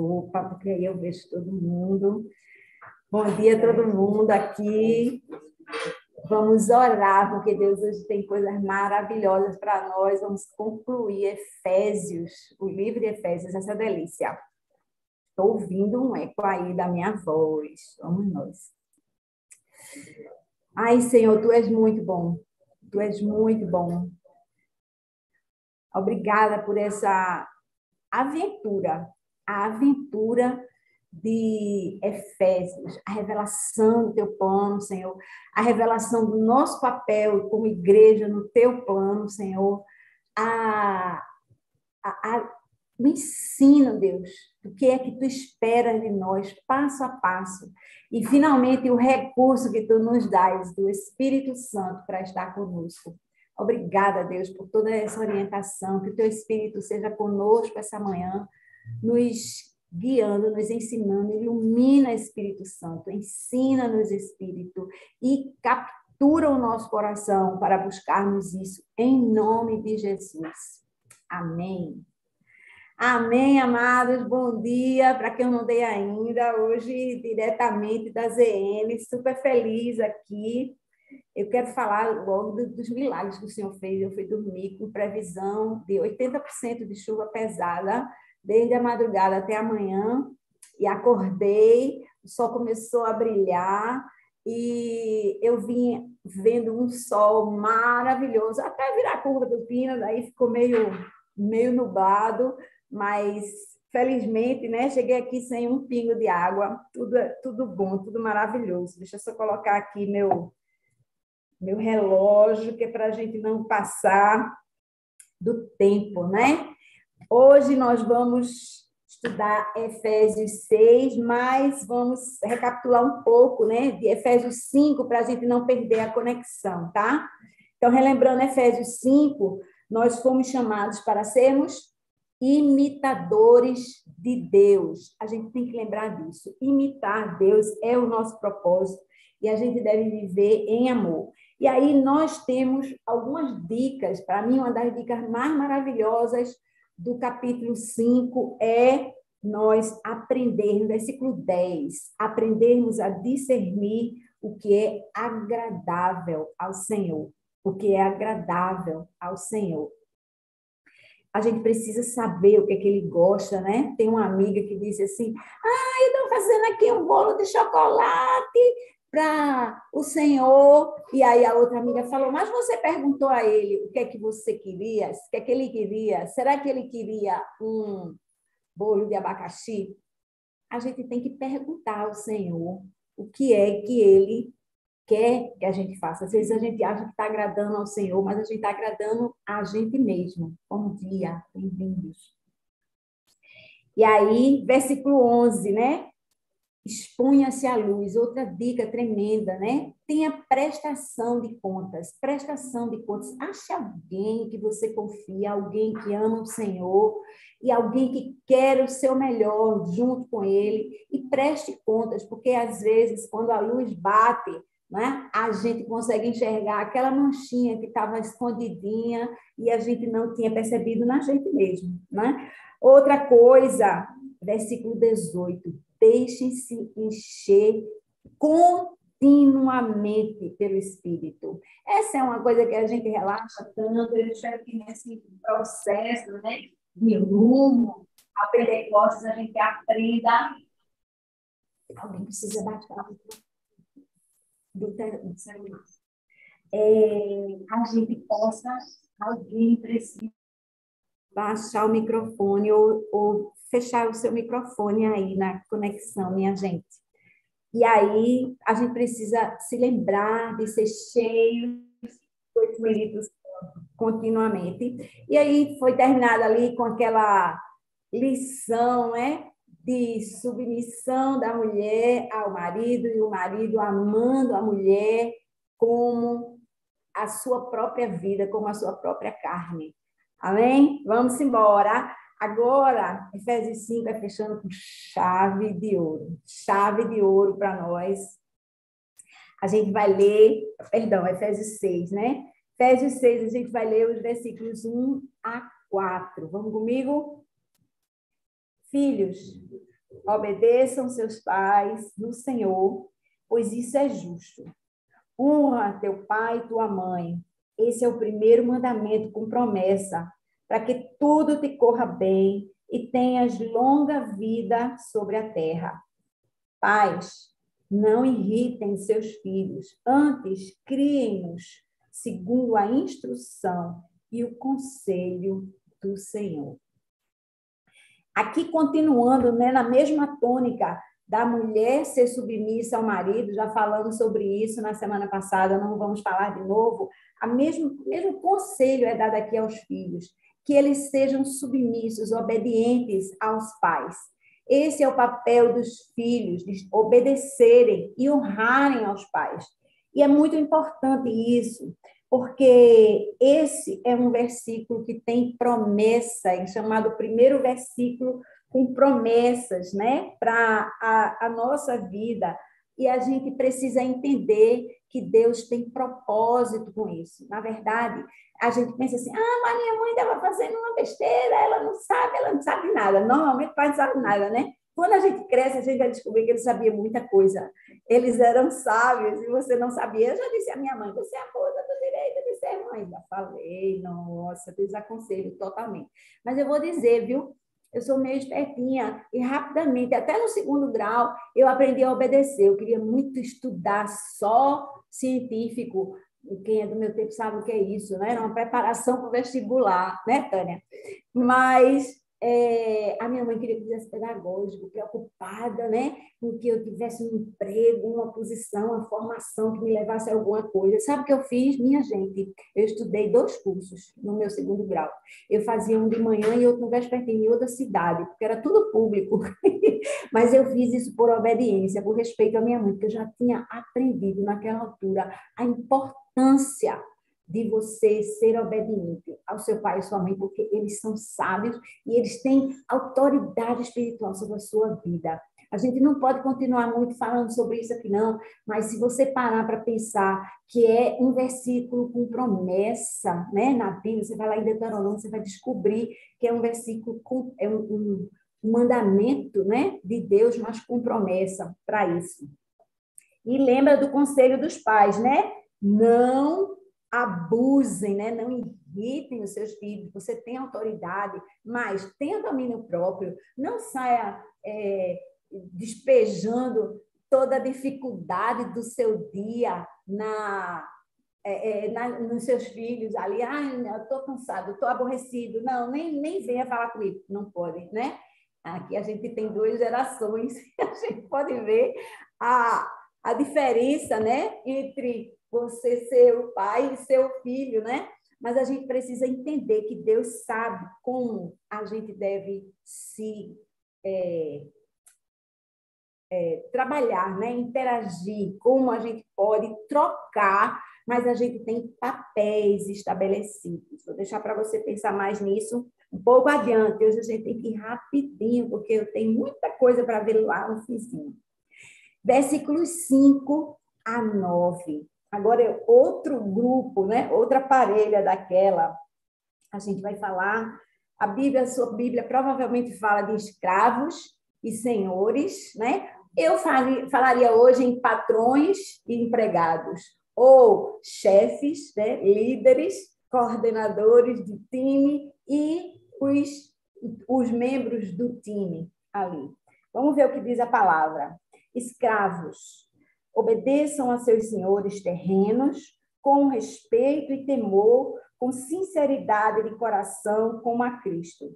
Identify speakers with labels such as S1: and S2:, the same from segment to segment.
S1: Opa, porque aí eu vejo todo mundo. Bom dia a todo mundo aqui. Vamos orar, porque Deus hoje tem coisas maravilhosas para nós. Vamos concluir Efésios, o livro de Efésios, essa delícia. Estou ouvindo um eco aí da minha voz. Vamos nós. Ai, Senhor, Tu és muito bom. Tu és muito bom. Obrigada por essa aventura, a aventura de Efésios, a revelação do Teu plano, Senhor, a revelação do nosso papel como igreja no Teu plano, Senhor, o ensino, Deus, do que é que Tu esperas de nós, passo a passo, e finalmente o recurso que Tu nos dás do Espírito Santo para estar conosco. Obrigada, Deus, por toda essa orientação, que o Teu Espírito seja conosco essa manhã, nos guiando, nos ensinando, ilumina, Espírito Santo, ensina-nos, Espírito, e captura o nosso coração para buscarmos isso, em nome de Jesus. Amém. Amém, amados, bom dia, para quem eu não dei ainda, hoje diretamente da ZN, super feliz aqui. Eu quero falar logo dos milagres que o Senhor fez. Eu fui dormir com previsão de 80% de chuva pesada, desde a madrugada até amanhã, e acordei, o sol começou a brilhar, e eu vim vendo um sol maravilhoso, até virar a curva do Pino, aí ficou meio nublado, mas felizmente, né, cheguei aqui sem um pingo de água, tudo bom, tudo maravilhoso. Deixa eu só colocar aqui meu relógio, que é para a gente não passar do tempo, né? Hoje nós vamos estudar Efésios 6, mas vamos recapitular um pouco, né, de Efésios 5, para a gente não perder a conexão, tá? Então, relembrando Efésios 5, nós fomos chamados para sermos imitadores de Deus. A gente tem que lembrar disso. Imitar Deus é o nosso propósito e a gente deve viver em amor. E aí nós temos algumas dicas. Para mim, uma das dicas mais maravilhosas do capítulo 5 é nós aprendermos, versículo 10, aprendermos a discernir o que é agradável ao Senhor. O que é agradável ao Senhor. A gente precisa saber o que é que ele gosta, né? Tem uma amiga que disse assim, eu estou fazendo aqui um bolo de chocolate para o Senhor. E aí a outra amiga falou, mas você perguntou a ele o que é que você queria? O que é que ele queria? Será que ele queria um bolo de abacaxi? A gente tem que perguntar ao Senhor o que é que ele quer que a gente faça. Às vezes a gente acha que está agradando ao Senhor, mas a gente está agradando a gente mesmo. Bom dia, bem-vindos. E aí, versículo 11, né? Exponha-se à luz. Outra dica tremenda, né? Tenha prestação de contas. Prestação de contas. Ache alguém que você confia, alguém que ama o Senhor e alguém que quer o seu melhor junto com ele e preste contas, porque às vezes, quando a luz bate, né, a gente consegue enxergar aquela manchinha que estava escondidinha e a gente não tinha percebido na gente mesmo, né? Outra coisa, versículo 18, deixem-se encher continuamente pelo Espírito. Essa é uma coisa que a gente relaxa tanto, eu espero que nesse processo, né, de rumo a Pentecostes a gente aprenda. Alguém precisa baixar do celular. A gente possa, alguém precisa baixar o microfone ou fechar o seu microfone aí na conexão, minha gente. E aí a gente precisa se lembrar de ser cheio do Espírito Santo continuamente. E aí foi terminada ali com aquela lição, né? De submissão da mulher ao marido e o marido amando a mulher como a sua própria vida, como a sua própria carne. Amém? Vamos embora. Agora, Efésios 5 é fechando com chave de ouro. Chave de ouro para nós. A gente vai ler, Efésios 6, né? Efésios 6, a gente vai ler os versículos 1 a 4. Vamos comigo? Filhos, Obedeçam seus pais no Senhor, pois isso é justo. Honra teu pai e tua mãe. Esse é o primeiro mandamento com promessa, para que tudo te corra bem e tenhas longa vida sobre a terra. Pais, não irritem seus filhos, antes criem-nos segundo a instrução e o conselho do Senhor. Aqui, continuando, né, na mesma tônica da mulher ser submissa ao marido, já falamos sobre isso na semana passada, não vamos falar de novo. O mesmo conselho é dado aqui aos filhos, que eles sejam submissos, obedientes aos pais. Esse é o papel dos filhos, de obedecerem e honrarem aos pais. E é muito importante isso, porque esse é um versículo que tem promessa, é chamado primeiro versículo com promessas, né, para a nossa vida. E a gente precisa entender que Deus tem propósito com isso. Na verdade, a gente pensa assim, mas minha mãe estava fazendo uma besteira, ela não sabe nada. Normalmente, pai não sabe nada, né? Quando a gente cresce, a gente vai descobrir que ele sabia muita coisa. Eles eram sábios e você não sabia. Eu já disse à minha mãe, você é a moça do direito de ser mãe. Já falei, nossa, desaconselho totalmente. Mas eu vou dizer, viu? Eu sou meio espertinha e rapidamente, até no segundo grau, eu aprendi a obedecer. Eu queria muito estudar só científico. Quem é do meu tempo sabe o que é isso, né? Era uma preparação para o vestibular, né, Tânia? Mas a minha mãe queria que eu fizesse pedagógico, preocupada, né, com que eu tivesse um emprego, uma posição, uma formação que me levasse a alguma coisa. Sabe o que eu fiz? Minha gente, eu estudei 2 cursos no meu segundo grau. Eu fazia um de manhã e outro no vespertino, em outra cidade, porque era tudo público. Mas eu fiz isso por obediência, por respeito à minha mãe, porque eu já tinha aprendido naquela altura a importância de você ser obediente ao seu pai e sua mãe, porque eles são sábios e eles têm autoridade espiritual sobre a sua vida. A gente não pode continuar muito falando sobre isso aqui, não, mas se você parar para pensar que é um versículo com promessa, né, na Bíblia, você vai lá em Deuteronômio, você vai descobrir que é um versículo com um mandamento, né, de Deus, mas com promessa para isso. E lembra do conselho dos pais, né? Não abusem, né? Não irritem os seus filhos. Você tem autoridade, mas tenha domínio próprio. Não saia despejando toda a dificuldade do seu dia nos seus filhos ali. Eu estou cansado, estou aborrecido. Não, nem venha falar comigo. Não pode, né? Aqui a gente tem 2 gerações. A gente pode ver a diferença, né, entre você ser o pai e ser o filho, né? Mas a gente precisa entender que Deus sabe como a gente deve se trabalhar, né? Interagir, como a gente pode trocar, mas a gente tem papéis estabelecidos. Vou deixar para você pensar mais nisso um pouco adiante. Hoje a gente tem que ir rapidinho, porque eu tenho muita coisa para ver lá no finzinho. Versículos 5 a 9. Agora é outro grupo, né? Outra parelha daquela. A gente vai falar, a sua Bíblia provavelmente fala de escravos e senhores, né? Eu falaria hoje em patrões e empregados, ou chefes, né? Líderes, coordenadores de time e os membros do time ali. Vamos ver o que diz a palavra. Escravos, obedeçam a seus senhores terrenos com respeito e temor, com sinceridade de coração, como a Cristo.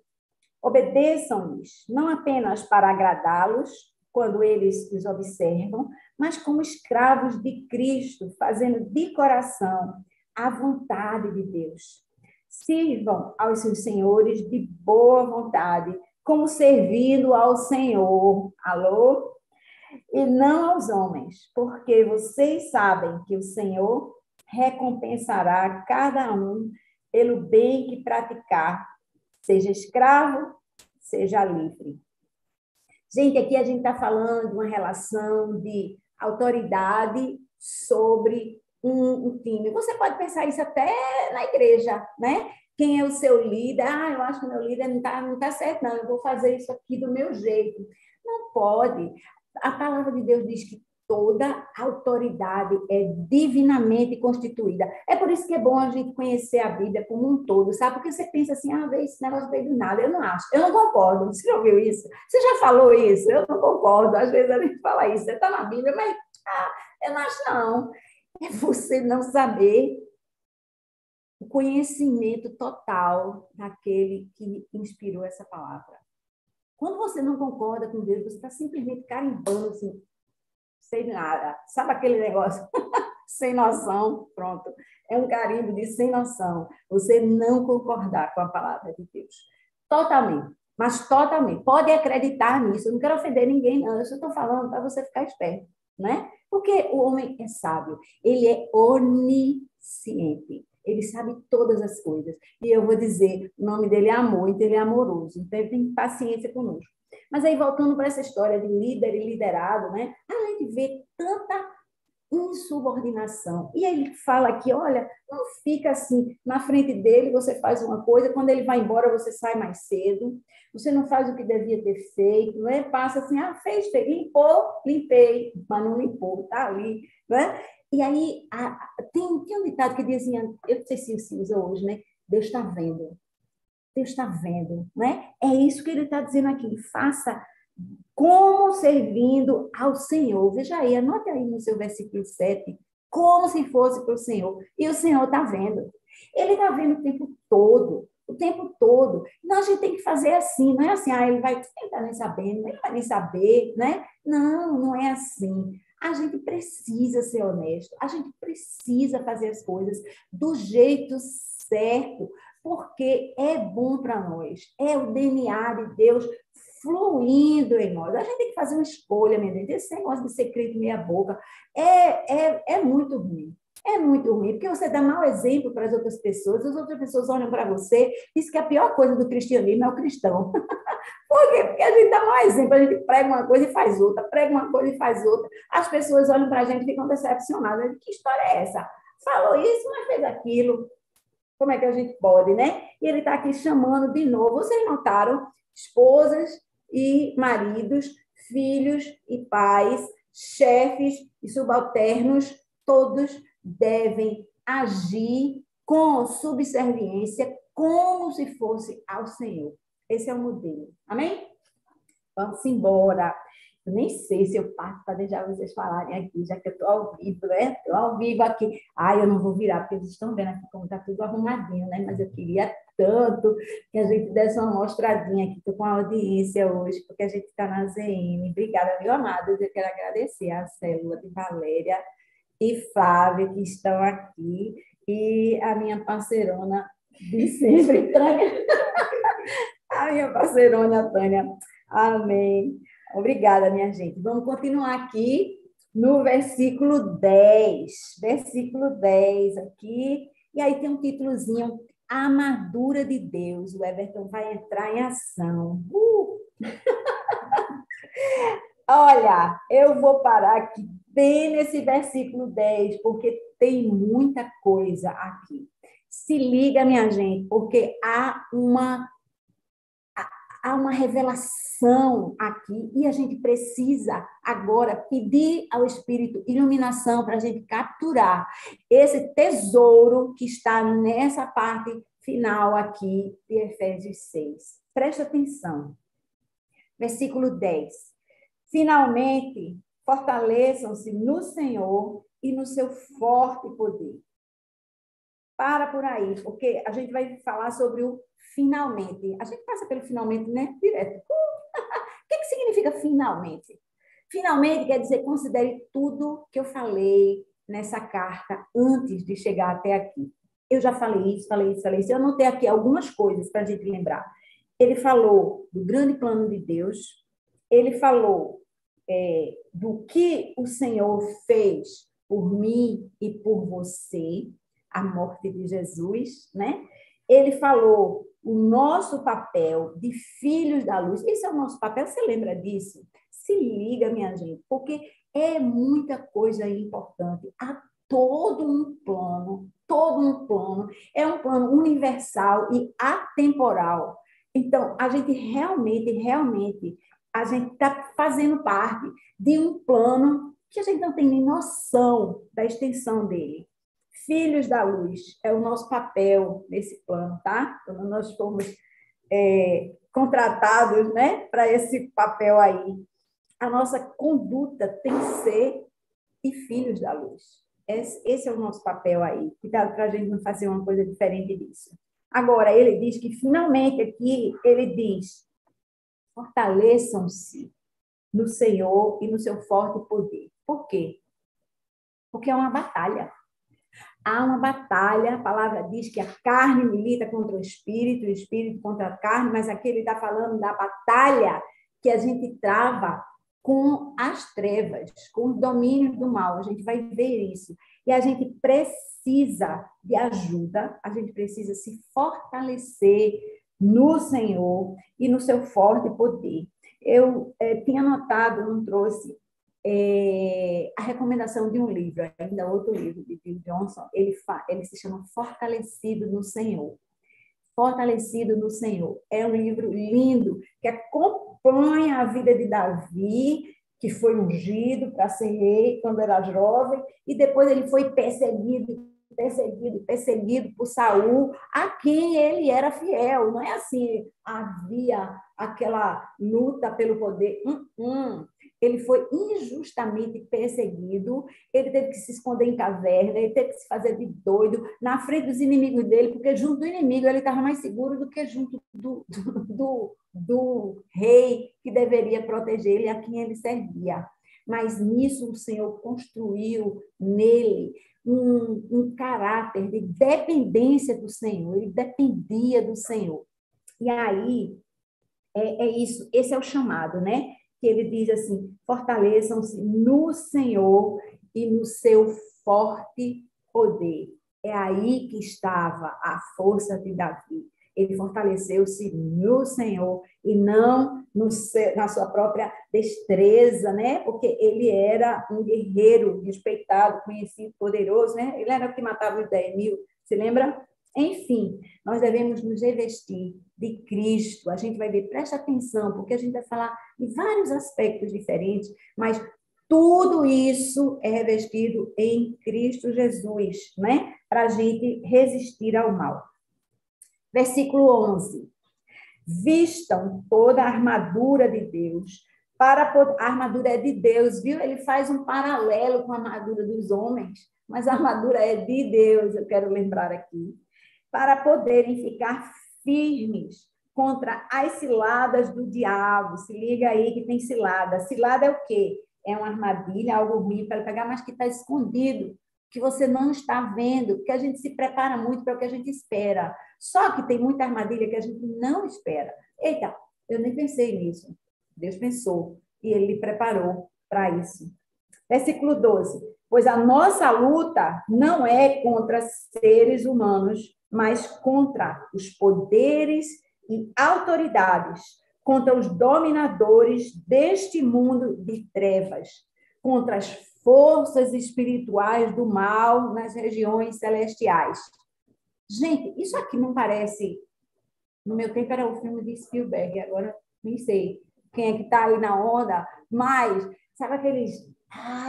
S1: Obedeçam-lhes, não apenas para agradá-los, quando eles os observam, mas como escravos de Cristo, fazendo de coração a vontade de Deus. Sirvam aos seus senhores de boa vontade, como servindo ao Senhor. Alô? E não aos homens, porque vocês sabem que o Senhor recompensará cada um pelo bem que praticar, seja escravo, seja livre. Gente, aqui a gente está falando de uma relação de autoridade sobre um time. Você pode pensar isso até na igreja, né? Quem é o seu líder? Eu acho que o meu líder não tá certo, não. Eu vou fazer isso aqui do meu jeito. Não pode. A palavra de Deus diz que toda autoridade é divinamente constituída. É por isso que é bom a gente conhecer a Bíblia como um todo, sabe? Porque você pensa assim, esse negócio veio do nada. Eu não acho, eu não concordo. Você já ouviu isso? Você já falou isso? Eu não concordo. Às vezes a gente fala isso, você está na Bíblia, mas eu não acho, não. É você não saber o conhecimento total daquele que inspirou essa palavra. Quando você não concorda com Deus, você está simplesmente carimbando, assim, sem nada. Sabe aquele negócio? Sem noção, pronto. É um carimbo de sem noção. Você não concordar com a palavra de Deus. Totalmente. Mas totalmente. Pode acreditar nisso. Eu não quero ofender ninguém, não. Eu só estou falando para você ficar esperto, né? Porque o homem é sábio. Ele é onisciente. Ele sabe todas as coisas. E eu vou dizer, o nome dele é amor, então ele é amoroso. Então ele tem paciência conosco. Mas aí, voltando para essa história de líder e liderado, né? A gente vê tanta insubordinação. E aí ele fala aqui, olha, não fica assim, na frente dele você faz uma coisa, quando ele vai embora você sai mais cedo, você não faz o que devia ter feito, né? Passa assim, fez, limpou, limpei, mas não limpou, tá ali, né? E aí tem um ditado que diz assim, eu não sei se usa hoje, né? Deus está vendo. Deus está vendo, né? É isso que ele está dizendo aqui. Faça como servindo ao Senhor. Veja aí, anote aí no seu versículo 7, como se fosse para o Senhor. E o Senhor está vendo. Ele está vendo o tempo todo. O tempo todo. Então, a gente tem que fazer assim. Não é assim, ele vai tentar nem sabendo, nem vai nem saber, né? Não, não é assim. A gente precisa ser honesto. A gente precisa fazer as coisas do jeito certo, porque é bom para nós. É o DNA de Deus fluindo em nós. A gente tem que fazer uma escolha, minha gente. Esse negócio de ser crente meia boca é muito ruim. É muito ruim, porque você dá mau exemplo para as outras pessoas olham para você, diz que a pior coisa do cristianismo é o cristão. Por quê? Porque a gente dá mau exemplo, a gente prega uma coisa e faz outra, prega uma coisa e faz outra. As pessoas olham para a gente e ficam decepcionadas. Que história é essa? Falou isso, mas fez aquilo. Como é que a gente pode, né? E ele está aqui chamando de novo. Vocês notaram? Esposas e maridos, filhos e pais, chefes e subalternos, todos devem agir com subserviência, como se fosse ao Senhor. Esse é o modelo. Amém? Vamos embora. Eu nem sei se eu parto para deixar vocês falarem aqui, já que eu estou ao vivo, né? Estou ao vivo aqui. Eu não vou virar, porque vocês estão vendo aqui como está tudo arrumadinho, né? Mas eu queria tanto que a gente desse uma mostradinha aqui. Estou com a audiência hoje, porque a gente está na ZN. Obrigada, meu amado. Eu quero agradecer a célula de Valéria e Flávia, que estão aqui, e a minha parceirona de sempre, Tânia. A minha parceirona, Tânia. Amém. Obrigada, minha gente. Vamos continuar aqui no versículo 10. Versículo 10 aqui. E aí tem um títulozinho, A Armadura de Deus. O Everton vai entrar em ação. Olha, eu vou parar aqui bem nesse versículo 10, porque tem muita coisa aqui. Se liga, minha gente, porque há uma revelação aqui e a gente precisa agora pedir ao Espírito iluminação para a gente capturar esse tesouro que está nessa parte final aqui de Efésios 6. Presta atenção. Versículo 10. Finalmente, fortaleçam-se no Senhor e no seu forte poder. Para por aí, porque a gente vai falar sobre o finalmente. A gente passa pelo finalmente, né? Direto. O que significa finalmente? Finalmente quer dizer considere tudo que eu falei nessa carta antes de chegar até aqui. Eu já falei isso, falei isso, falei isso. Eu anotei aqui algumas coisas para a gente lembrar. Ele falou do grande plano de Deus. Ele falou do que o Senhor fez por mim e por você, a morte de Jesus, né? Ele falou o nosso papel de filhos da luz. Esse é o nosso papel, você lembra disso? Se liga, minha gente, porque é muita coisa importante. Há todo um plano, é um plano universal e atemporal. Então, a gente realmente a gente está fazendo parte de um plano que a gente não tem nem noção da extensão dele. Filhos da luz é o nosso papel nesse plano, tá? Quando nós fomos contratados, né, para esse papel aí, a nossa conduta tem que ser de filhos da luz. Esse é o nosso papel aí. Cuidado para a gente não fazer uma coisa diferente disso. Agora, ele diz que, finalmente, aqui, ele diz: fortaleçam-se no Senhor e no seu forte poder. Por quê? Porque é uma batalha. Há uma batalha, a palavra diz que a carne milita contra o espírito contra a carne, mas aqui ele está falando da batalha que a gente trava com as trevas, com os domínios do mal. A gente vai ver isso. E a gente precisa de ajuda, a gente precisa se fortalecer no Senhor e no seu forte poder. Eu tinha anotado, não trouxe, a recomendação de um livro, ainda outro livro, de Bill Johnson, ele se chama Fortalecido no Senhor. Fortalecido no Senhor. É um livro lindo, que acompanha a vida de Davi, que foi ungido para ser rei quando era jovem, e depois ele foi perseguido por Saul, a quem ele era fiel. Não é assim, havia aquela luta pelo poder. Ele foi injustamente perseguido, ele teve que se esconder em caverna, ele teve que se fazer de doido na frente dos inimigos dele, porque junto do inimigo ele estava mais seguro do que junto do rei que deveria proteger ele, a quem ele servia. Mas nisso o Senhor construiu nele um caráter de dependência do Senhor, ele dependia do Senhor. E aí, isso, esse é o chamado, né? Que ele diz assim: fortaleçam-se no Senhor e no seu forte poder. É aí que estava a força de Davi. Ele fortaleceu-se no Senhor e não na sua própria destreza, né? Porque ele era um guerreiro respeitado, conhecido, poderoso, né? Ele era o que matava os 10.000, se lembra? Enfim, nós devemos nos revestir de Cristo. A gente vai ver, presta atenção, porque a gente vai falar de vários aspectos diferentes, mas tudo isso é revestido em Cristo Jesus, né? Para a gente resistir ao mal. Versículo 11. Vistam toda a armadura de Deus. A armadura é de Deus, viu? Ele faz um paralelo com a armadura dos homens, mas a armadura é de Deus, eu quero lembrar aqui. Para poderem ficar firmes contra as ciladas do diabo. Se liga aí que tem cilada. Cilada é o quê? É uma armadilha, algo ruim para pegar, mas que está escondido, que você não está vendo, porque a gente se prepara muito para o que a gente espera. Só que tem muita armadilha que a gente não espera. Eita, eu nem pensei nisso. Deus pensou e ele lhe preparou para isso. Versículo 12. Pois a nossa luta não é contra seres humanos, mas contra os poderes e autoridades, contra os dominadores deste mundo de trevas, contra as forças espirituais do mal nas regiões celestiais. Gente, isso aqui não parece... No meu tempo era o filme de Spielberg, agora nem sei quem é que está aí na onda, mas sabe aqueles...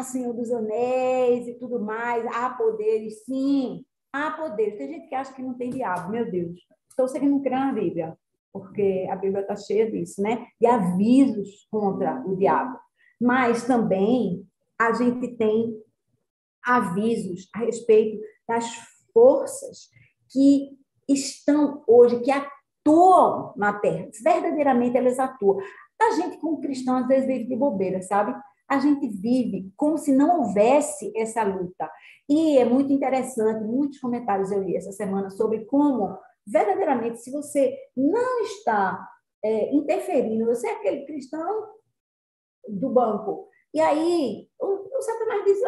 S1: Senhor dos Anéis e tudo mais, há poderes, sim, há poderes. Tem gente que acha que não tem diabo, meu Deus. Estou seguindo crendo na Bíblia, porque a Bíblia está cheia disso, né? De avisos contra o diabo. Mas também a gente tem avisos a respeito das forças que estão hoje, que atuam na Terra. Verdadeiramente elas atuam. A gente, como cristão, às vezes vive de bobeira, sabe? A gente vive como se não houvesse essa luta. E é muito interessante, muitos comentários eu li essa semana sobre como, verdadeiramente, se você não está interferindo, você é aquele cristão do banco, e aí o Satanás diz,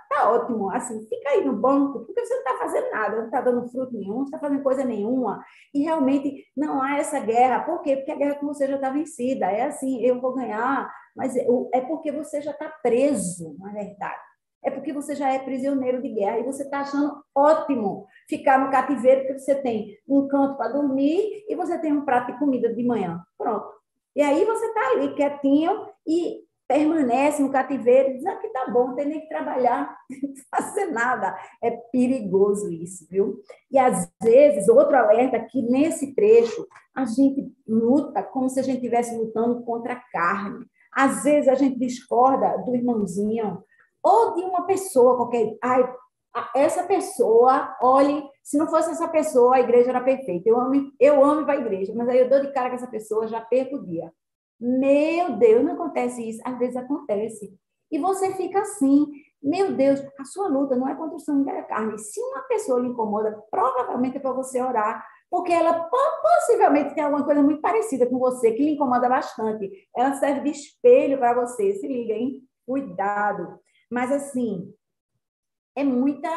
S1: tá ótimo, assim, fica aí no banco, porque você não está fazendo nada, não está dando fruto nenhum, não está fazendo coisa nenhuma, e realmente não há essa guerra. Por quê? Porque a guerra com você já está vencida, é assim, eu vou ganhar, mas é porque você já está preso, na verdade. É porque você já é prisioneiro de guerra e você está achando ótimo ficar no cativeiro, porque você tem um canto para dormir e você tem um prato de comida de manhã. Pronto. E aí você está ali quietinho e permanece no cativeiro, diz, que tá bom, não tem nem que trabalhar, não tem que fazer nada. É perigoso isso, viu? E às vezes, outro alerta que nesse trecho a gente luta como se a gente estivesse lutando contra a carne. Às vezes a gente discorda do irmãozinho ou de uma pessoa qualquer. Ai, essa pessoa, olhe, se não fosse essa pessoa, a igreja era perfeita. Eu amo ir para a igreja, mas aí eu dou de cara com essa pessoa, já perco o dia. Meu Deus, não acontece isso. Às vezes acontece. E você fica assim, meu Deus, a sua luta não é contra o sangue da carne. Se uma pessoa lhe incomoda, provavelmente é para você orar, porque ela possivelmente tem alguma coisa muito parecida com você, que lhe incomoda bastante. Ela serve de espelho para você. Se liga, hein? Cuidado. Mas, assim, é muita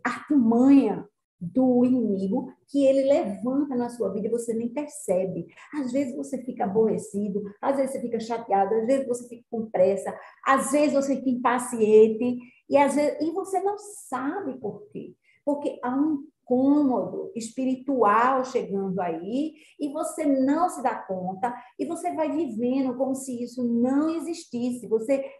S1: artimanha do inimigo que ele levanta na sua vida e você nem percebe. Às vezes você fica aborrecido, às vezes você fica chateado, às vezes você fica com pressa, às vezes você fica impaciente e você não sabe por quê. Porque há um incômodo espiritual chegando aí e você não se dá conta e você vai vivendo como se isso não existisse.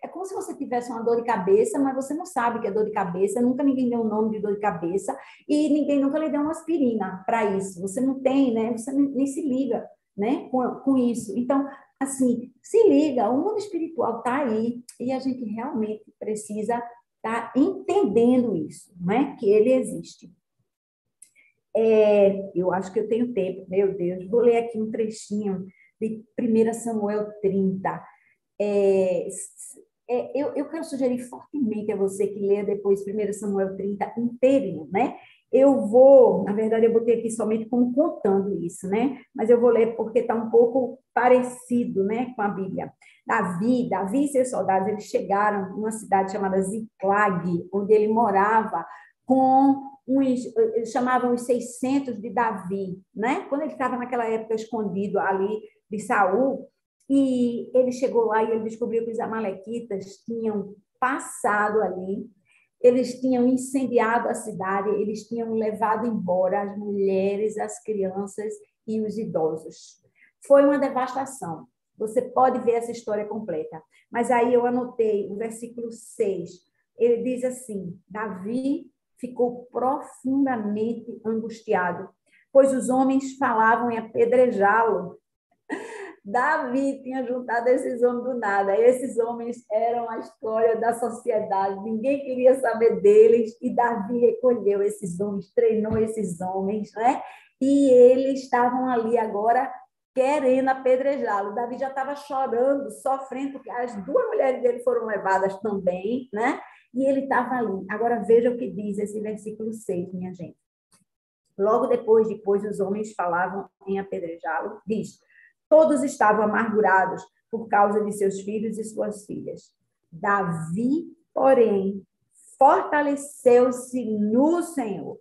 S1: É como se você tivesse uma dor de cabeça, mas você não sabe que é dor de cabeça, nunca ninguém deu o nome de dor de cabeça e ninguém nunca lhe deu uma aspirina para isso. Você não tem, né? Você nem se liga, né? Com isso. Então, assim, se liga, o mundo espiritual está aí e a gente realmente precisa estar entendendo isso, né? Que ele existe. Eu acho que eu tenho tempo, meu Deus, vou ler aqui um trechinho de 1 Samuel 30. Eu quero sugerir fortemente a você que leia depois 1 Samuel 30 inteirinho, né? Na verdade, eu botei aqui somente como contando isso, né? Mas eu vou ler porque está um pouco parecido, né, com a Bíblia. Davi e seus soldados, eles chegaram numa cidade chamada Ziclag, onde ele morava com eles chamavam os 600 de Davi, né? Quando ele estava naquela época escondido ali de Saul, e ele chegou lá e ele descobriu que os amalequitas tinham passado ali, eles tinham incendiado a cidade, eles tinham levado embora as mulheres, as crianças e os idosos. Foi uma devastação. Você pode ver essa história completa. Mas aí eu anotei o versículo 6. Ele diz assim: Davi ficou profundamente angustiado, pois os homens falavam em apedrejá-lo. Davi tinha juntado esses homens do nada. Esses homens eram a história da sociedade. Ninguém queria saber deles. E Davi recolheu esses homens, treinou esses homens, né? E eles estavam ali agora querendo apedrejá-lo. Davi já estava chorando, sofrendo, porque as duas mulheres dele foram levadas também, né? E ele estava ali. Agora veja o que diz esse versículo 6, minha gente. Logo depois os homens falavam em apedrejá-lo. Diz: todos estavam amargurados por causa de seus filhos e suas filhas. Davi, porém, fortaleceu-se no Senhor.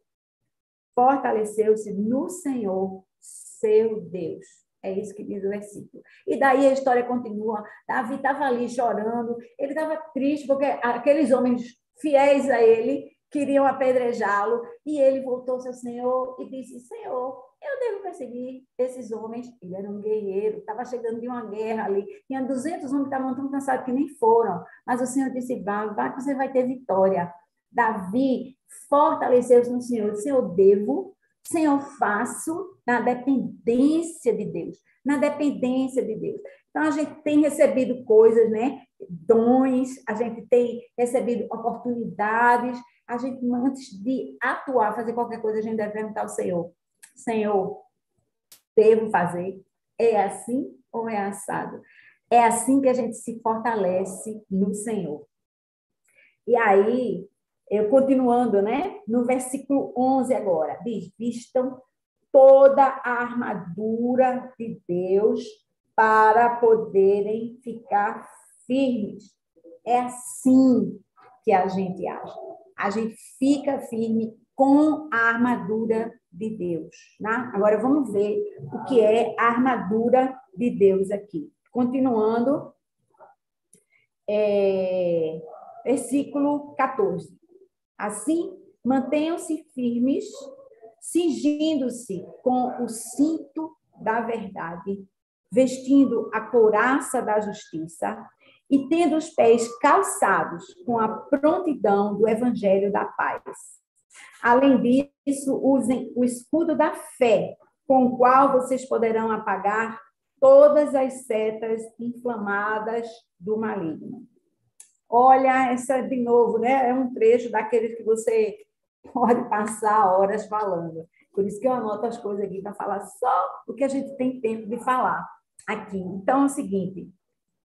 S1: Fortaleceu-se no Senhor, seu Deus. É isso que diz o versículo. E daí a história continua. Davi estava ali chorando, ele estava triste porque aqueles homens fiéis a ele queriam apedrejá-lo, e ele voltou-se ao Senhor e disse: Senhor, eu devo perseguir esses homens. Ele era um guerreiro, estava chegando de uma guerra ali, tinha 200 homens que estavam tão cansados que nem foram, mas o Senhor disse: vai que você vai ter vitória. Davi fortaleceu-se no Senhor. Senhor, devo, Senhor, faço, na dependência de Deus, na dependência de Deus. Então, a gente tem recebido coisas, né? Dons, a gente tem recebido oportunidades. A gente, antes de atuar, fazer qualquer coisa, a gente deve perguntar ao Senhor: Senhor, devo fazer? É assim ou é assado? É assim que a gente se fortalece no Senhor. E aí, eu continuando, né? No versículo 11 agora, diz: vistam toda a armadura de Deus para poderem ficar firmes. É assim que a gente age. A gente fica firme com a armadura de Deus. Né? Agora vamos ver o que é a armadura de Deus aqui. Continuando, versículo 14. Assim, mantenham-se firmes, cingindo-se com o cinto da verdade, vestindo a couraça da justiça e tendo os pés calçados com a prontidão do evangelho da paz. Além disso, usem o escudo da fé, com o qual vocês poderão apagar todas as setas inflamadas do maligno. Olha, essa de novo, né? É um trecho daqueles que você pode passar horas falando. Por isso que eu anoto as coisas aqui para falar só o que a gente tem tempo de falar aqui. Então, é o seguinte,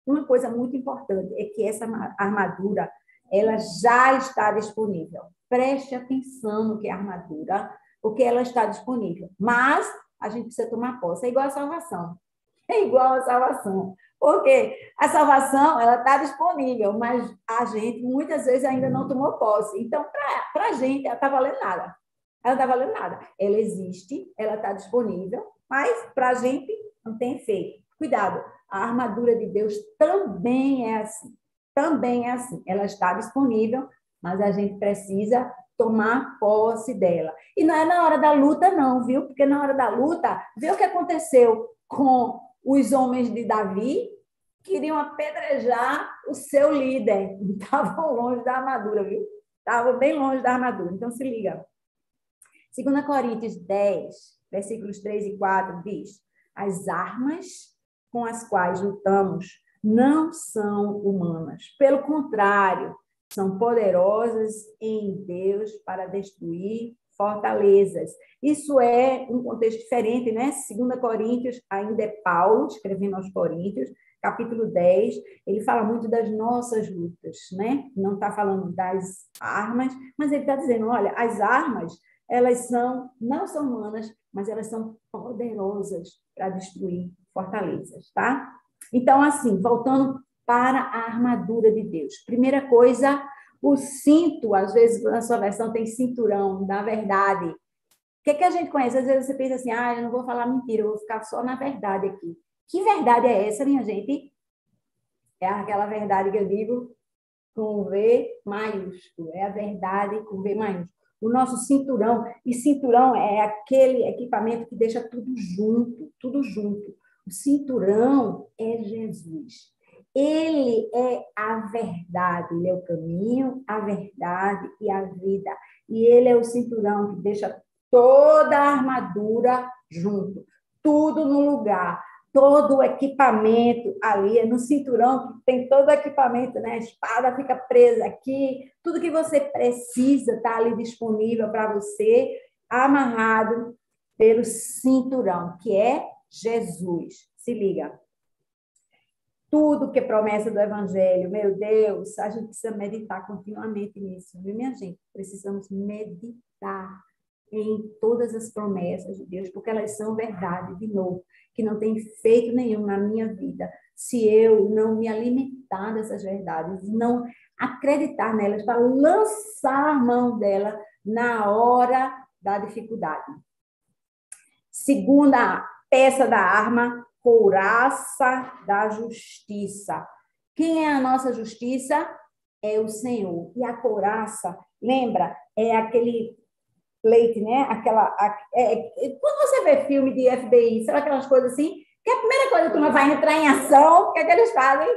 S1: uma coisa muito importante é que essa armadura, ela já está disponível. Preste atenção no que é armadura, porque ela está disponível. Mas a gente precisa tomar posse. É igual a salvação. É igual a salvação. Porque a salvação, ela está disponível, mas a gente muitas vezes ainda não tomou posse. Então, para a gente, ela está valendo nada. Ela não está valendo nada. Ela existe, ela está disponível, mas para a gente não tem efeito. Cuidado, a armadura de Deus também é assim. Também é assim. Ela está disponível, mas a gente precisa tomar posse dela. E não é na hora da luta, não, viu? Porque na hora da luta, vê o que aconteceu com os homens de Davi, queriam apedrejar o seu líder. Estavam longe da armadura, viu? Estavam bem longe da armadura. Então, se liga. 2 Coríntios 10, versículos 3 e 4, diz: as armas com as quais lutamos não são humanas. Pelo contrário, são poderosas em Deus para destruir fortalezas. Isso é um contexto diferente, né? 2 Coríntios, ainda é Paulo, escrevendo aos Coríntios, capítulo 10, ele fala muito das nossas lutas, né? Não está falando das armas, mas ele está dizendo, olha, as armas, elas não são humanas, mas elas são poderosas para destruir fortalezas, tá? Então, assim, voltando para a armadura de Deus. Primeira coisa, o cinto, às vezes na sua versão tem cinturão, na verdade. O que a gente conhece? Às vezes você pensa assim, eu não vou falar mentira, eu vou ficar só na verdade aqui. Que verdade é essa, minha gente? É aquela verdade que eu digo com V maiúsculo. É a verdade com V maiúsculo. O nosso cinturão, e cinturão é aquele equipamento que deixa tudo junto, tudo junto. O cinturão é Jesus. Ele é a verdade, ele é o caminho, a verdade e a vida. E ele é o cinturão que deixa toda a armadura junto, tudo no lugar, todo o equipamento ali, é no cinturão que tem todo o equipamento, né? A espada fica presa aqui, tudo que você precisa está ali disponível para você, amarrado pelo cinturão, que é Jesus. Se liga. Tudo que é promessa do Evangelho, meu Deus, a gente precisa meditar continuamente nisso, viu, minha gente? Precisamos meditar em todas as promessas de Deus, porque elas são verdade, de novo, que não tem efeito nenhum na minha vida se eu não me alimentar dessas verdades, não acreditar nelas, para lançar a mão dela na hora da dificuldade. Segunda peça da arma, couraça da justiça. Quem é a nossa justiça? É o Senhor. E a couraça, lembra, é aquele leite, né? Quando você vê filme de FBI, sabe aquelas coisas assim? Que a primeira coisa que uma vai entrar em ação, o que é que eles fazem?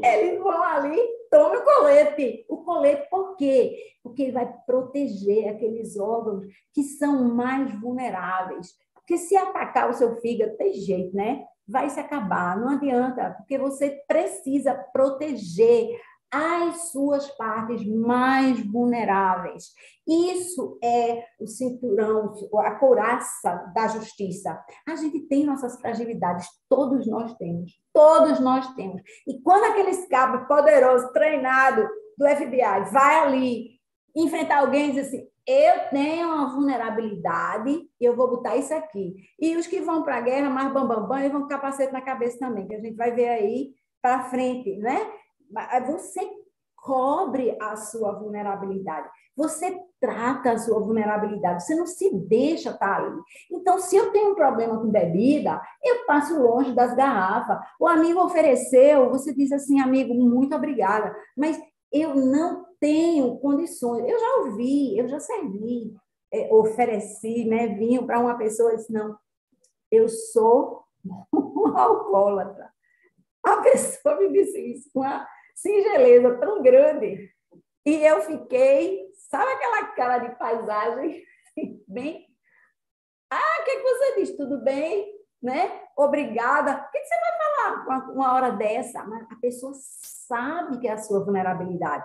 S1: Eles vão ali, tomam o colete. O colete, por quê? Porque ele vai proteger aqueles órgãos que são mais vulneráveis. Porque se atacar o seu fígado, tem jeito, né? Vai se acabar, não adianta, porque você precisa proteger as suas partes mais vulneráveis. Isso é o cinturão, a couraça da justiça. A gente tem nossas fragilidades, todos nós temos, todos nós temos. E quando aqueles cabos poderosos, treinados do FBI, vai ali enfrentar alguém e diz assim, eu tenho uma vulnerabilidade e eu vou botar isso aqui. E os que vão para a guerra, mais bambambam, eles vão com capacete na cabeça também, que a gente vai ver aí para frente, né? Você cobre a sua vulnerabilidade. Você trata a sua vulnerabilidade. Você não se deixa estar ali. Então, se eu tenho um problema com bebida, eu passo longe das garrafas. O amigo ofereceu, você diz assim, amigo, muito obrigada, mas eu não tenho condições. Eu já ouvi, eu já servi, ofereci, né, vinho para uma pessoa e disse, não, eu sou um alcoólatra. A pessoa me disse isso com uma singeleza tão grande. E eu fiquei, sabe aquela cara de paisagem? Bem, o que você diz? Tudo bem? Né? Obrigada. O que você vai falar uma hora dessa? Mas a pessoa sabe que é a sua vulnerabilidade.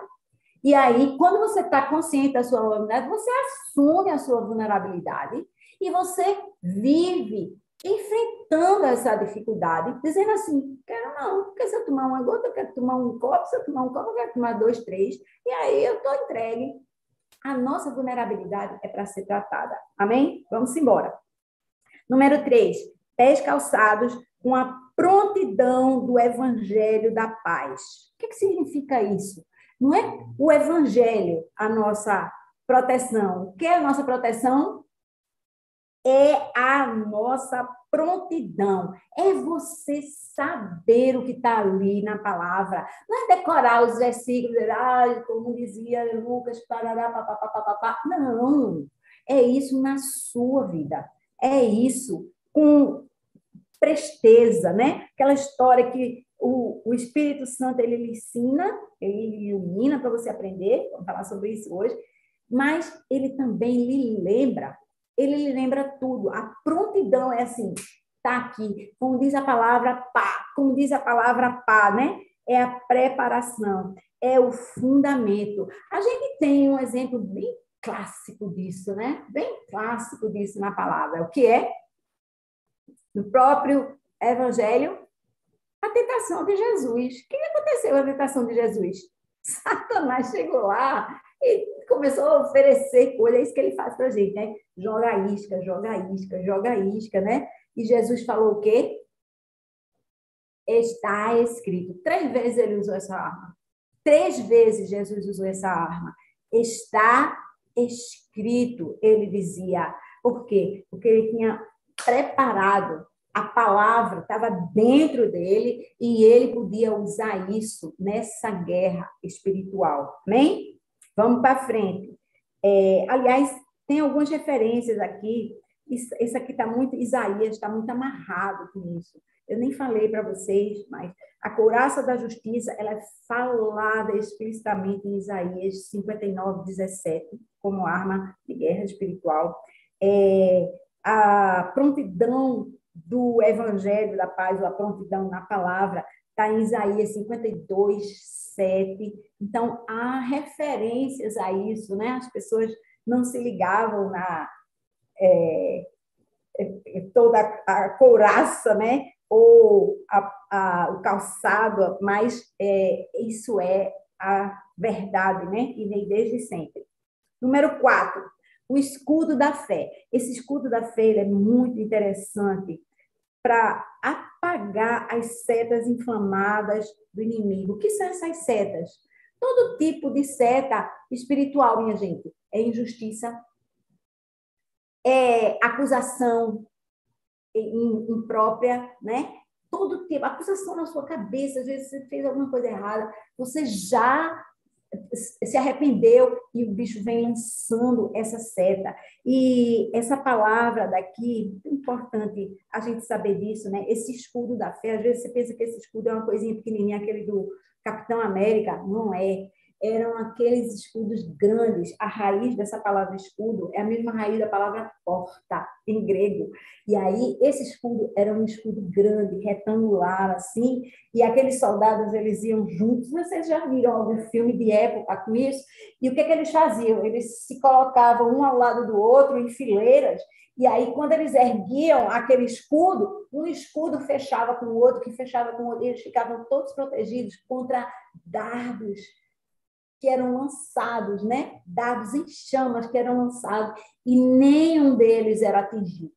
S1: E aí, quando você está consciente da sua vulnerabilidade, você assume a sua vulnerabilidade e você vive enfrentando essa dificuldade, dizendo assim, quero não, porque se eu tomar uma gota, eu quero tomar um copo, se eu tomar um copo, eu quero tomar 2, 3, e aí eu estou entregue. A nossa vulnerabilidade é para ser tratada. Amém? Vamos embora. Número 3, pés calçados com a prontidão do evangelho da paz. O que significa isso? Não é o evangelho a nossa proteção. O que é a nossa proteção? É a nossa prontidão. É você saber o que está ali na palavra. Não é decorar os versículos, como dizia Lucas, parará, papapá. Não. É isso na sua vida. É isso com presteza, né? Aquela história que o Espírito Santo ele ensina, ele ilumina para você aprender, vamos falar sobre isso hoje, mas ele também lhe lembra, ele lhe lembra tudo. A prontidão é assim, tá aqui, como diz a palavra pá, como diz a palavra pá, né? É a preparação, é o fundamento. A gente tem um exemplo bem clássico disso, né? Bem clássico disso na palavra, o que é? No próprio Evangelho, a tentação de Jesus. O que aconteceu na tentação de Jesus? Satanás chegou lá e começou a oferecer coisas, é isso que ele faz para a gente, né? Joga isca, joga isca, joga isca, né? E Jesus falou o quê? Está escrito. 3 vezes ele usou essa arma. 3 vezes Jesus usou essa arma. Está escrito, ele dizia. Por quê? Porque ele tinha preparado, a palavra estava dentro dele e ele podia usar isso nessa guerra espiritual. Amém? Vamos para frente. Aliás, tem algumas referências aqui. Isso aqui está muito, Isaías está muito amarrado com isso. Eu nem falei para vocês, mas a couraça da justiça ela é falada explicitamente em Isaías 59, 17, como arma de guerra espiritual. A prontidão do evangelho da paz, ou a prontidão na palavra, está em Isaías 52, 7. Então, há referências a isso, né? As pessoas não se ligavam na toda a couraça, né? Ou o calçado, mas isso é a verdade, né? E vem desde sempre. Número 4, o escudo da fé. Esse escudo da fé é muito interessante para apagar as setas inflamadas do inimigo. O que são essas setas? Todo tipo de seta espiritual, minha gente. É injustiça, é acusação imprópria, né? Todo tipo, acusação na sua cabeça, às vezes você fez alguma coisa errada, você já se arrependeu e o bicho vem lançando essa seta. E essa palavra daqui, é importante a gente saber disso, né? Esse escudo da fé, às vezes você pensa que esse escudo é uma coisinha pequenininha, aquele do Capitão América, não é. Eram aqueles escudos grandes. A raiz dessa palavra escudo é a mesma raiz da palavra porta, em grego. E aí, esse escudo era um escudo grande, retangular, assim, e aqueles soldados, eles iam juntos. Vocês já viram algum filme de época com isso? E o que eles faziam? Eles se colocavam um ao lado do outro, em fileiras, e aí, quando eles erguiam aquele escudo, um escudo fechava com o outro, que fechava com o outro, e eles ficavam todos protegidos contra dardos que eram lançados, né? Dardos em chamas que eram lançados, e nenhum deles era atingido,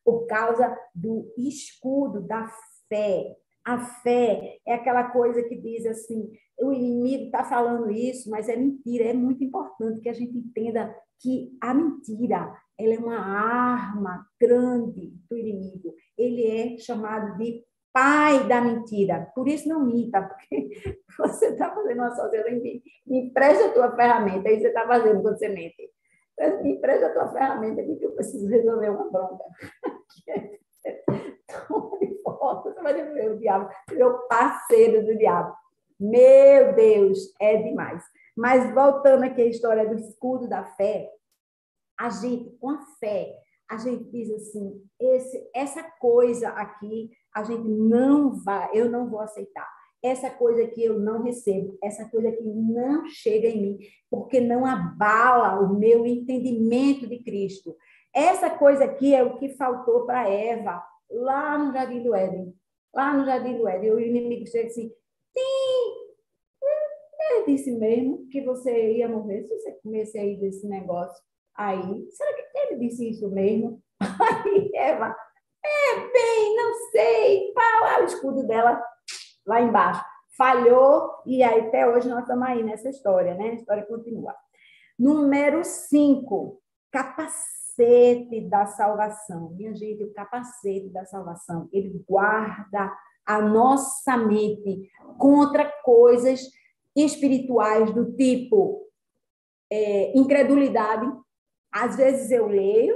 S1: por causa do escudo da fé. A fé é aquela coisa que diz assim, o inimigo está falando isso, mas é mentira. É muito importante que a gente entenda que a mentira ela é uma arma grande do inimigo. Ele é chamado de pai da mentira. Por isso não minta, porque você está fazendo uma sociedade, me empresta a tua ferramenta, aí você está fazendo quando você mente. Me empresta a tua ferramenta aqui que eu preciso resolver uma bronca. O diabo virou parceiro do diabo. Meu Deus, é demais. Mas voltando aqui à história do escudo da fé, a gente, com a fé, a gente diz assim, essa coisa aqui, a gente não vai, eu não vou aceitar. Essa coisa que eu não recebo, essa coisa que não chega em mim, porque não abala o meu entendimento de Cristo. Essa coisa aqui é o que faltou para Eva, lá no Jardim do Éden. Lá no Jardim do Éden, o inimigo chega assim, sim, ele disse mesmo que você ia morrer se você comesse aí desse negócio. Aí, será que ele disse isso mesmo? Aí, Eva, bem, não sei, pá, o escudo dela lá embaixo. Falhou, e aí até hoje nós estamos aí nessa história, né? A história continua. Número 5, capacete da salvação. Minha gente, o capacete da salvação, ele guarda a nossa mente contra coisas espirituais do tipo incredulidade. Às vezes eu leio,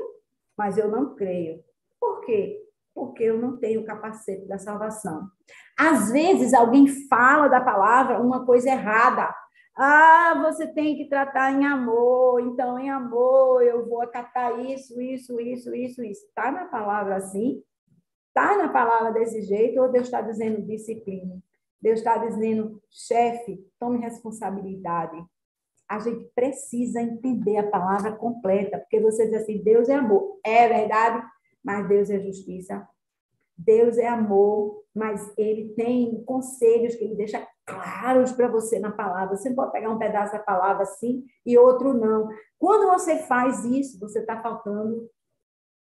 S1: mas eu não creio. Por quê? Porque eu não tenho o capacete da salvação. Às vezes alguém fala da palavra uma coisa errada. Ah, você tem que tratar em amor, então em amor eu vou acatar isso. Está na palavra assim? Está na palavra desse jeito? Ou Deus está dizendo disciplina? Deus está dizendo, chefe, tome responsabilidade. A gente precisa entender a palavra completa, porque você diz assim, Deus é amor. É verdade, mas Deus é justiça. Deus é amor, mas ele tem conselhos que ele deixa claros para você na palavra. Você não pode pegar um pedaço da palavra assim e outro não. Quando você faz isso, você está faltando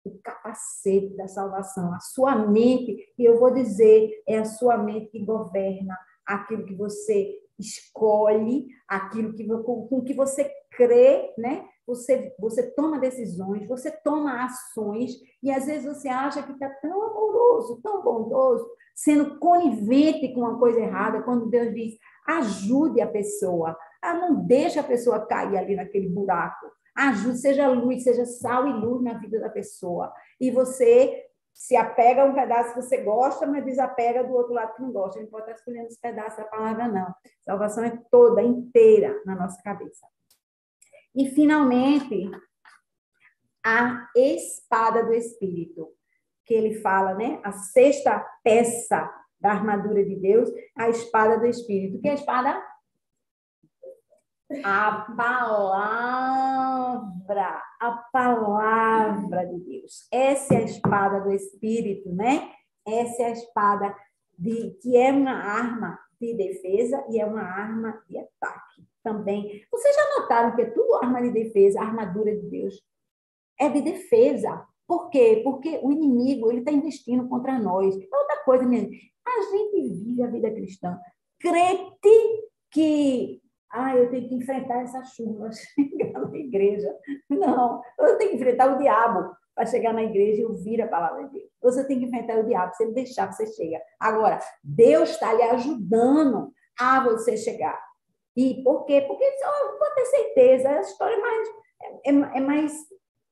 S1: o capacete da salvação, a sua mente, e eu vou dizer, é a sua mente que governa aquilo que você escolhe, aquilo que com que você crê, né? Você toma decisões, você toma ações, e às vezes você acha que está tão amoroso, tão bondoso, sendo conivente com uma coisa errada, quando Deus diz, ajude a pessoa, não deixa a pessoa cair ali naquele buraco, ajude, seja luz, seja sal e luz na vida da pessoa. E você se apega a um pedaço que você gosta, mas desapega do outro lado que não gosta. A gente pode estar escolhendo esse pedaço da palavra, não. Salvação é toda, inteira na nossa cabeça. E, finalmente, a espada do Espírito, que ele fala, né? A sexta peça da armadura de Deus, a espada do Espírito. Que é a espada? A palavra de Deus. Essa é a espada do Espírito, né? Essa é a espada que é uma arma de defesa e é uma arma de ataque também. Vocês já notaram que é tudo arma de defesa, a armadura de Deus é de defesa. Por quê? Porque o inimigo ele está investindo contra nós. É outra coisa, minha gente. A gente vive a vida cristã. Crente que eu tenho que enfrentar essa chuva, chegar na igreja. Não, eu tenho que enfrentar o diabo para chegar na igreja e ouvir a palavra de Deus. Você tem que enfrentar o diabo, se ele deixar, você chega. Agora, Deus está lhe ajudando a você chegar. E por quê? Porque eu vou ter certeza, a história é mais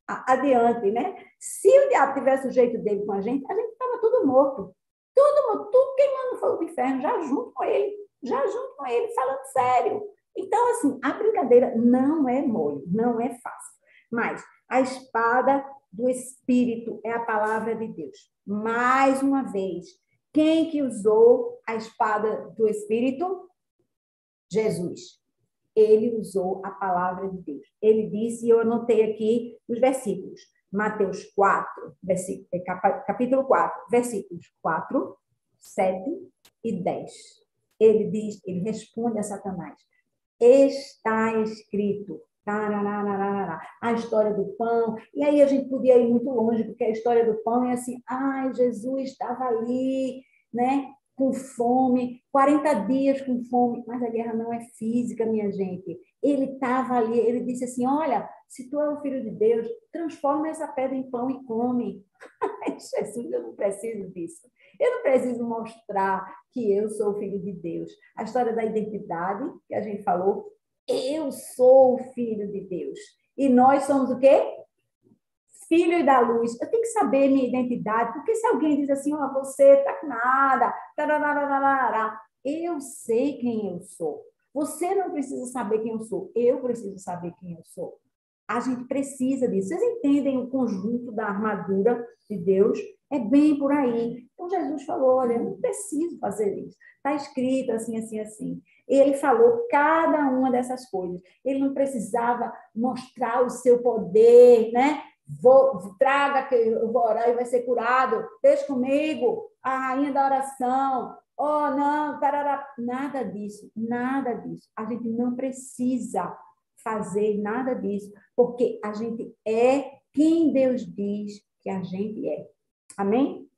S1: adiante, né? Se o diabo tivesse o jeito dele com a gente estava tudo morto. Tudo queimando no fogo do inferno, já junto com ele, falando sério. Então, assim, a brincadeira não é mole, não é fácil. Mas a espada do Espírito é a palavra de Deus. Mais uma vez, quem que usou a espada do Espírito? Jesus. Ele usou a palavra de Deus. Ele disse, e eu anotei aqui os versículos. Mateus 4, capítulo 4, versículos 4, 7 e 10. Ele diz, ele responde a Satanás. Está escrito. A história do pão. E aí a gente podia ir muito longe, porque a história do pão é assim, Jesus estava ali, né? Com fome, 40 dias com fome, mas a guerra não é física, minha gente. Ele estava ali, ele disse assim, olha, se tu é o filho de Deus, transforma essa pedra em pão e come. Jesus, eu não preciso disso. Eu não preciso mostrar que eu sou o filho de Deus. A história da identidade, que a gente falou, eu sou o filho de Deus. E nós somos o quê? filho da luz. Eu tenho que saber minha identidade, porque se alguém diz assim, ó, você tá com nada, tararararará, eu sei quem eu sou. Você não precisa saber quem eu sou, eu preciso saber quem eu sou. A gente precisa disso. Vocês entendem o conjunto da armadura de Deus? É bem por aí. Então, Jesus falou, olha, eu não preciso fazer isso. Está escrito assim, assim, assim. Ele falou cada uma dessas coisas. Ele não precisava mostrar o seu poder, né? Traga que eu vou orar e vai ser curado. Deixa comigo, a rainha da oração. Oh, não, tarará. Nada disso, nada disso. A gente não precisa fazer nada disso, porque a gente é quem Deus diz que a gente é. Amém?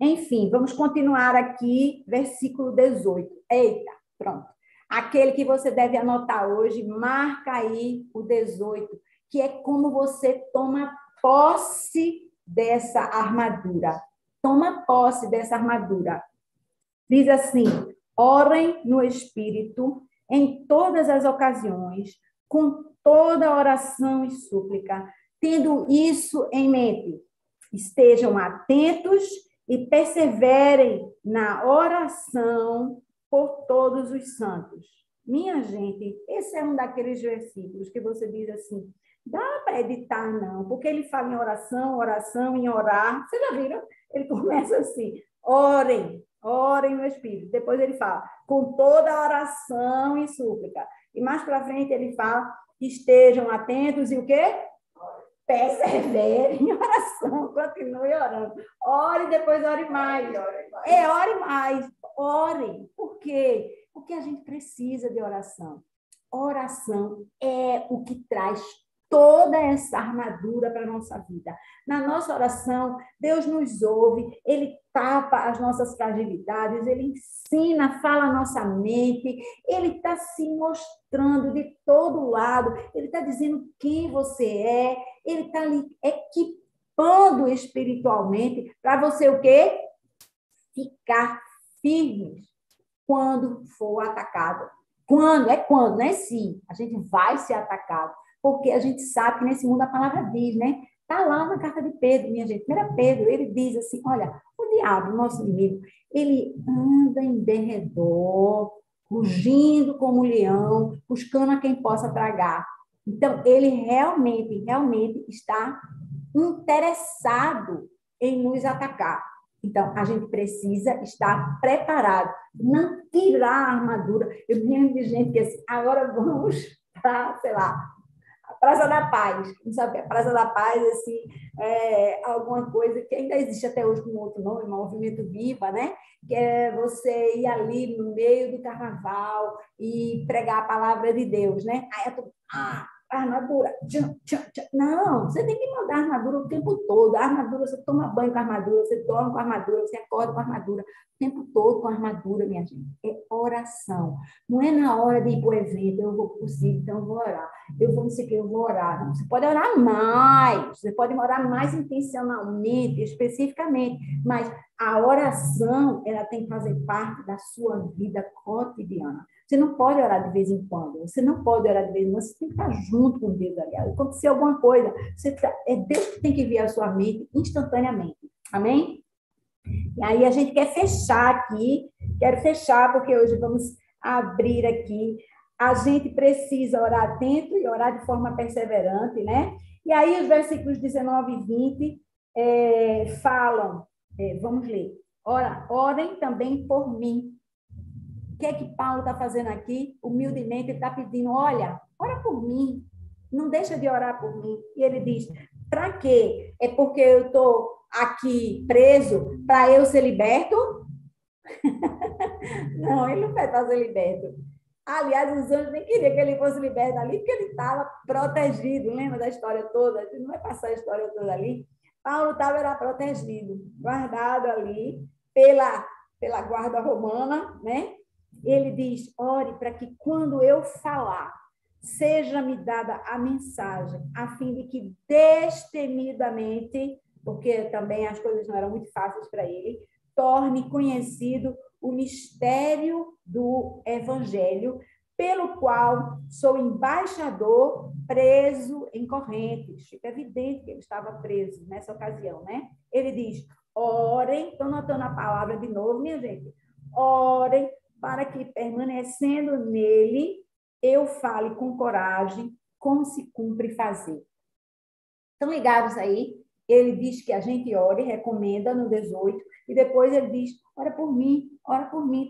S1: Enfim, vamos continuar aqui, versículo 18. Eita, pronto. Aquele que você deve anotar hoje, marca aí o 18, que é como você toma posse dessa armadura. Toma posse dessa armadura. Diz assim: orem no Espírito em todas as ocasiões, com toda oração e súplica, tendo isso em mente. Estejam atentos e perseverem na oração por todos os santos. Minha gente, esse é um daqueles versículos que você diz assim, dá para editar não, porque ele fala em oração, oração, em orar. Vocês já viram? Ele começa assim, orem, orem no Espírito. Depois ele fala, com toda oração e súplica. E mais para frente ele fala, estejam atentos e o quê? Persevere em oração, continue orando. Ore, depois ore mais. Ore mais. Ore. Por quê? Porque a gente precisa de oração. Oração é o que traz toda essa armadura para a nossa vida. Na nossa oração, Deus nos ouve, Ele tapa as nossas fragilidades, Ele ensina, fala a nossa mente, Ele está se mostrando de todo lado, Ele está dizendo quem você é, Ele está ali equipando espiritualmente para você o quê? Ficar firme quando for atacado. Quando? É quando, não é se. A gente vai ser atacado. Porque a gente sabe que nesse mundo a palavra diz, né? Está lá na carta de Pedro, minha gente. 1 Pedro, ele diz assim, olha, o diabo, nosso inimigo, ele anda em derredor, rugindo como um leão, buscando a quem possa tragar. Então, ele realmente está interessado em nos atacar. Então, a gente precisa estar preparado, não tirar a armadura. Eu me lembro de gente que assim, agora vamos para, sei lá, a Praça da Paz. Não sabe, a Praça da Paz, assim, alguma coisa que ainda existe até hoje com outro nome, Movimento Viva, né? Que é você ir ali no meio do carnaval e pregar a palavra de Deus, né? Aí eu tô, armadura. Não, você tem que mandar a armadura o tempo todo. A armadura, você toma banho com a armadura, você dorme com a armadura, você acorda com a armadura, o tempo todo com a armadura, minha gente. É oração. Não é na hora de ir para o evento, eu vou conseguir, então eu vou orar. Eu vou não sei o que, eu vou orar. Não, você pode orar mais, você pode orar mais intencionalmente, especificamente, mas a oração, ela tem que fazer parte da sua vida cotidiana. Você não pode orar de vez em quando, você não pode orar de vez em quando, você tem que estar junto com Deus ali. Acontecer alguma coisa, é Deus que tem que vir à sua mente instantaneamente. Amém? E aí a gente quer fechar aqui, quero fechar porque hoje vamos abrir aqui. A gente precisa orar atento e orar de forma perseverante, né? E aí os versículos 19 e 20 falam, vamos ler, orem também por mim. O que é que Paulo está fazendo aqui? Humildemente, ele está pedindo, olha, ora por mim, não deixa de orar por mim. E ele diz, para quê? É porque eu estou aqui preso para eu ser liberto? Não, ele não vai estar ser liberto. Aliás, os anjos nem queriam que ele fosse liberto ali, porque ele estava protegido. Lembra da história toda? A gente não vai passar a história toda ali. Paulo estava protegido, guardado ali pela guarda romana, né? Ele diz, ore para que quando eu falar, seja-me dada a mensagem, a fim de que destemidamente, porque também as coisas não eram muito fáceis para ele, torne conhecido o mistério do Evangelho, pelo qual sou embaixador preso em correntes. Fica evidente que ele estava preso nessa ocasião, né? Ele diz, orem, estou notando a palavra de novo, minha gente, orem para que, permanecendo nele, eu fale com coragem como se cumpre fazer. Estão ligados aí? Ele diz que a gente ore, recomenda no 18, e depois ele diz, ora por mim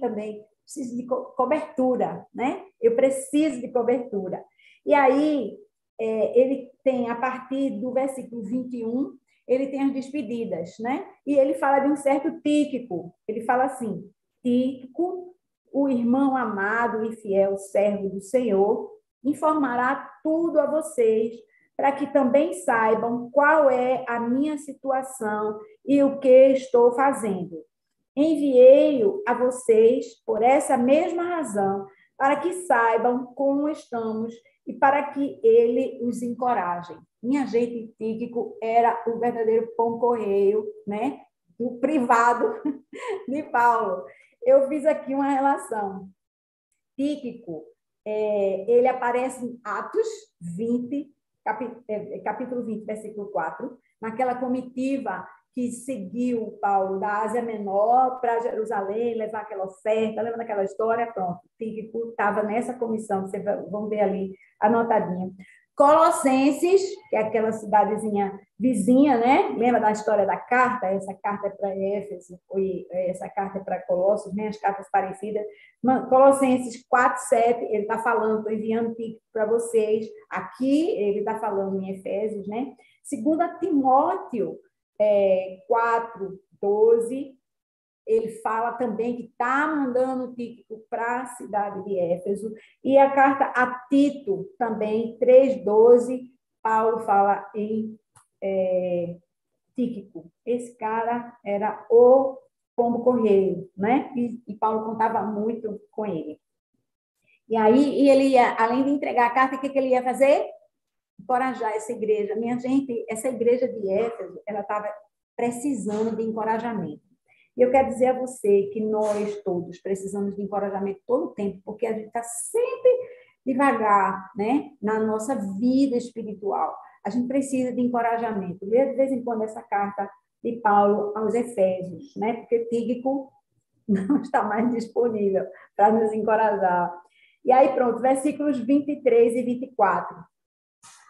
S1: também. Preciso de cobertura, né? Eu preciso de cobertura. E aí, ele tem, a partir do versículo 21, ele tem as despedidas, né? E ele fala de um certo Tíquico. Ele fala assim, Tíquico, o irmão amado e fiel servo do Senhor, informará tudo a vocês, para que também saibam qual é a minha situação e o que estou fazendo. Enviei-o a vocês por essa mesma razão, para que saibam como estamos e para que ele os encoraje. Minha gente, Tíquico era o verdadeiro pão-correio, né? Do privado de Paulo. Eu fiz aqui uma relação. Tíquico, ele aparece em Atos 20, capítulo 20, versículo 4, naquela comitiva que seguiu Paulo da Ásia Menor para Jerusalém, levar aquela oferta, lembra daquela história? Pronto, Tíquico estava nessa comissão, vocês vão ver ali anotadinha. Colossenses, que é aquela cidadezinha vizinha, né? Lembra da história da carta? Essa carta é para Éfeso, essa carta é para Colossos, né? As cartas parecidas. Colossenses 4, 7, ele está falando, estou enviando para vocês. Aqui, ele está falando em Efésios, né? 2 Timóteo 4, 12, ele fala também que está mandando Tíquico para a cidade de Éfeso. E a carta a Tito, também, 3,12, Paulo fala em Tíquico. Esse cara era o pombo-correio, né? E Paulo contava muito com ele. E aí, ele ia, além de entregar a carta, o que ele ia fazer? Encorajar essa igreja. Minha gente, essa igreja de Éfeso, ela estava precisando de encorajamento. E eu quero dizer a você que nós todos precisamos de encorajamento todo o tempo, porque a gente está sempre devagar, né? Na nossa vida espiritual. A gente precisa de encorajamento. Lê de vez em quando essa carta de Paulo aos Efésios, né? Porque Tíquico não está mais disponível para nos encorajar. E aí, pronto, versículos 23 e 24.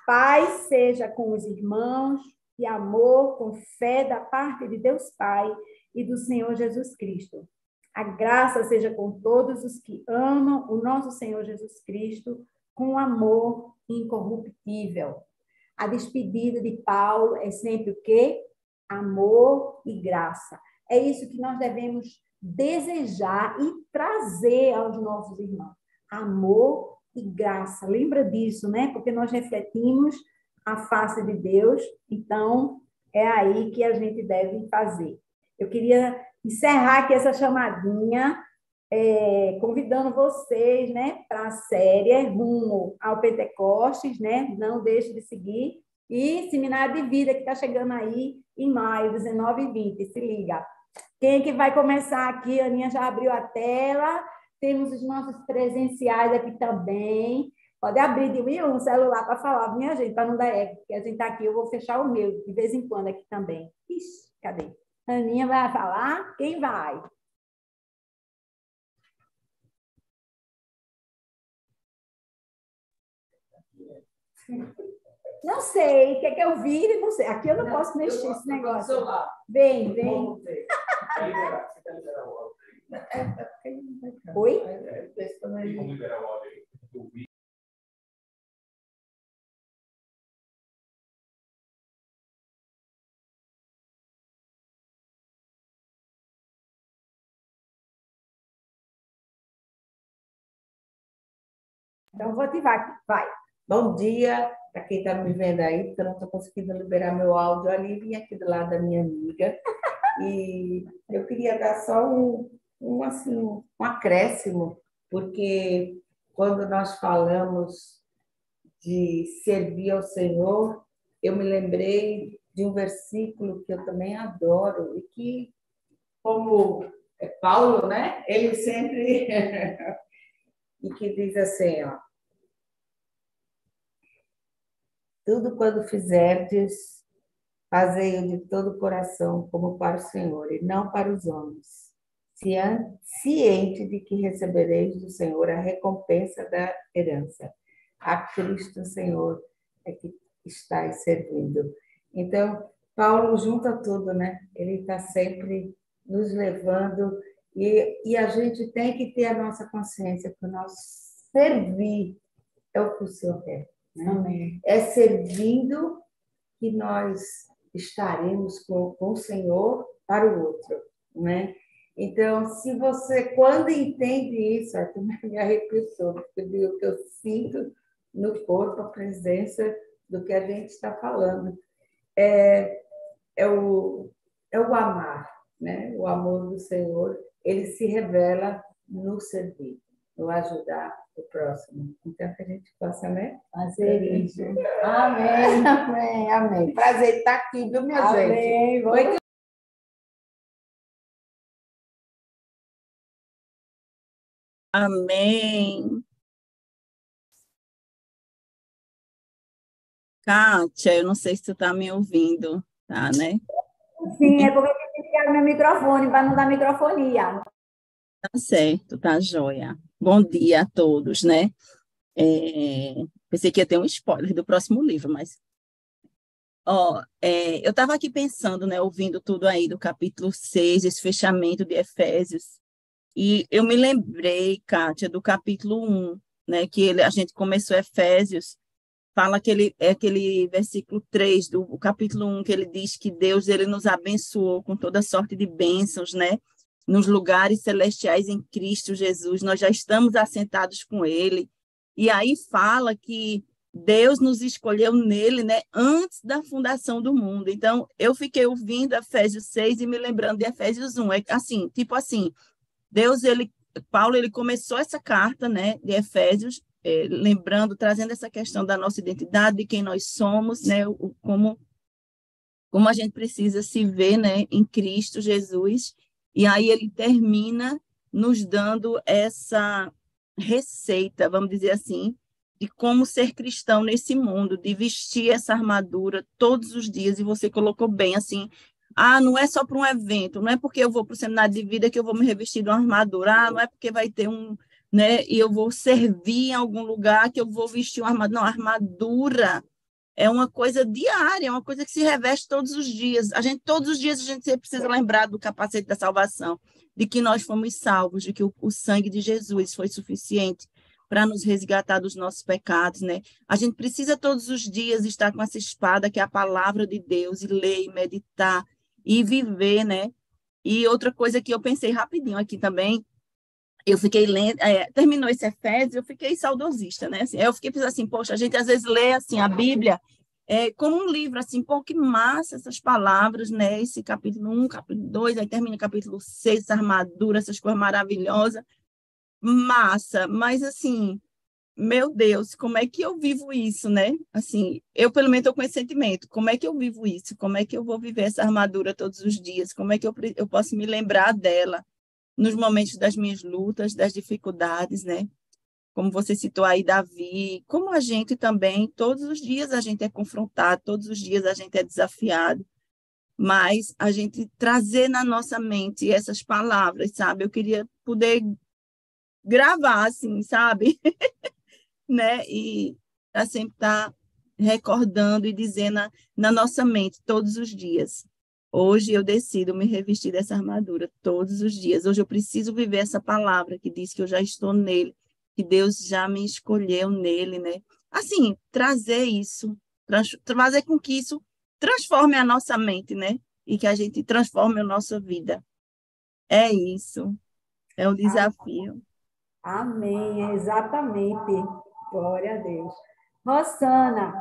S1: Paz seja com os irmãos e amor com fé da parte de Deus Pai e do Senhor Jesus Cristo. A graça seja com todos os que amam o nosso Senhor Jesus Cristo com amor incorruptível. A despedida de Paulo é sempre o quê? Amor e graça. É isso que nós devemos desejar e trazer aos nossos irmãos. Amor e graça. Lembra disso, né? Porque nós refletimos a face de Deus, então é aí que a gente deve fazer. Eu queria encerrar aqui essa chamadinha, convidando vocês, né, para a série rumo ao Pentecostes, né? Não deixe de seguir. E Seminário de Vida, que está chegando aí em maio, 19 e 20, se liga. Quem é que vai começar aqui? A Aninha já abriu a tela. Temos os nossos presenciais aqui também. Pode abrir de um celular para falar, minha gente, para não dar eco, porque a gente está aqui, eu vou fechar o meu, de vez em quando aqui também. Ixi, cadê? A Aninha vai falar? Quem vai? Não sei, quer que eu vire? Não sei. Aqui eu não posso mexer esse negócio. Vem, vem. Oi? Então, vou ativar aqui. Vai.
S2: Bom dia para quem está me vendo aí, porque eu não estou conseguindo liberar meu áudio ali. Vim aqui do lado da minha amiga. E eu queria dar só um acréscimo, porque quando nós falamos de servir ao Senhor, eu me lembrei de um versículo que eu também adoro e que, como Paulo, né? Ele sempre e que diz assim, ó, tudo quando fizerdes, fazei-o de todo o coração, como para o Senhor, e não para os homens, ciente de que recebereis do Senhor a recompensa da herança. A Cristo, Senhor, é que estáis servindo. Então, Paulo junta tudo, né? Ele está sempre nos levando, e a gente tem que ter a nossa consciência que o nosso servir é o que o Senhor quer. Né?
S1: Amém.
S2: É servindo que nós estaremos com o Senhor para o outro, né? Então, se você, quando entende isso, Arthur, me arrepio todo, porque o que eu sinto no corpo, a presença do que a gente está falando, é o amar, né? O amor do Senhor, ele se revela no servir, no ajudar o próximo. Então, que a gente possa, né?
S1: Fazer isso.
S2: Amém, amém, amém. Prazer estar aqui, viu, minha gente?
S1: Amém.
S3: Amém. Kátia, eu não sei se tu está me ouvindo, tá, né?
S1: Sim, é porque eu tenho que ligar meu microfone para não dar microfonia.
S3: Tá certo, tá joia. Bom dia a todos, né? Pensei que ia ter um spoiler do próximo livro, mas... eu estava aqui pensando, né, ouvindo tudo aí do capítulo 6, esse fechamento de Efésios, e eu me lembrei, Kátia, do capítulo 1, né, que a gente começou Efésios, fala aquele versículo 3 do capítulo 1, que ele diz que Deus ele nos abençoou com toda sorte de bênçãos, né? Nos lugares celestiais em Cristo Jesus, nós já estamos assentados com ele. E aí fala que Deus nos escolheu nele, né, antes da fundação do mundo. Então, eu fiquei ouvindo Efésios 6 e me lembrando de Efésios 1. É assim, tipo assim, Paulo, ele começou essa carta, né, de Efésios, lembrando, trazendo essa questão da nossa identidade, de quem nós somos, né, como a gente precisa se ver, né, em Cristo Jesus, e aí ele termina nos dando essa receita, vamos dizer assim, de como ser cristão nesse mundo, de vestir essa armadura todos os dias, e você colocou bem, assim, não é só para um evento, não é porque eu vou para o seminário de vida que eu vou me revestir de uma armadura, não é porque vai ter né, e eu vou servir em algum lugar que eu vou vestir uma armadura, não, armadura é uma coisa diária, é uma coisa que se reveste todos os dias. Todos os dias a gente sempre precisa lembrar do capacete da salvação, de que nós fomos salvos, de que o sangue de Jesus foi suficiente para nos resgatar dos nossos pecados, né? A gente precisa todos os dias estar com essa espada, que é a palavra de Deus, e ler, e meditar, e viver, né? E outra coisa que eu pensei rapidinho aqui também, eu fiquei lendo, terminou esse Efésios, eu fiquei saudosista, né? Assim, eu fiquei pensando assim, poxa, a gente às vezes lê assim a Bíblia como um livro, assim, pô, que massa essas palavras, né? Esse capítulo 1, capítulo 2, aí termina o capítulo 6, essa armadura, essas coisas maravilhosas, massa, mas assim, meu Deus, como é que eu vivo isso, né? Assim, eu pelo menos estou com esse sentimento, como é que eu vivo isso? Como é que eu vou viver essa armadura todos os dias? Como é que eu posso me lembrar dela nos momentos das minhas lutas, das dificuldades, né? Como você citou aí, Davi, como a gente também, todos os dias a gente é confrontado, todos os dias a gente é desafiado, mas a gente trazer na nossa mente essas palavras, sabe? Eu queria poder gravar, assim, sabe? Né? E sempre estar recordando e dizendo na nossa mente todos os dias. Hoje eu decido me revestir dessa armadura todos os dias. Hoje eu preciso viver essa palavra que diz que eu já estou nele, que Deus já me escolheu nele, né? Assim, trazer isso, fazer com que isso transforme a nossa mente, né? E que a gente transforme a nossa vida. É isso. É um desafio.
S1: Amém, exatamente. Glória a Deus. Rosana.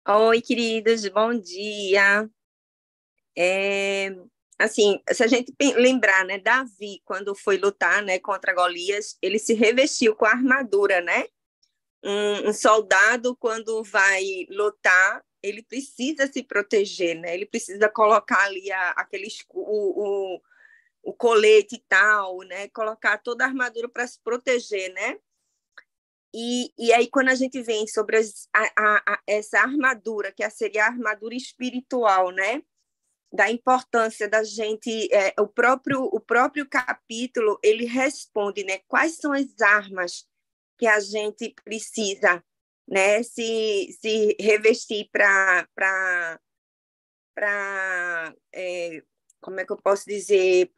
S4: Oi, queridos, bom dia. Assim, se a gente lembrar, né, Davi, quando foi lutar, né, contra Golias, ele se revestiu com a armadura, né? Um soldado, quando vai lutar, ele precisa se proteger, né? Ele precisa colocar ali aquele o colete e tal, né? Colocar toda a armadura para se proteger, né? E aí, quando a gente vem sobre essa armadura, que seria a armadura espiritual, né? Da importância da gente, o próprio capítulo, ele responde, né? Quais são as armas que a gente precisa, né? Se revestir como é que eu posso dizer?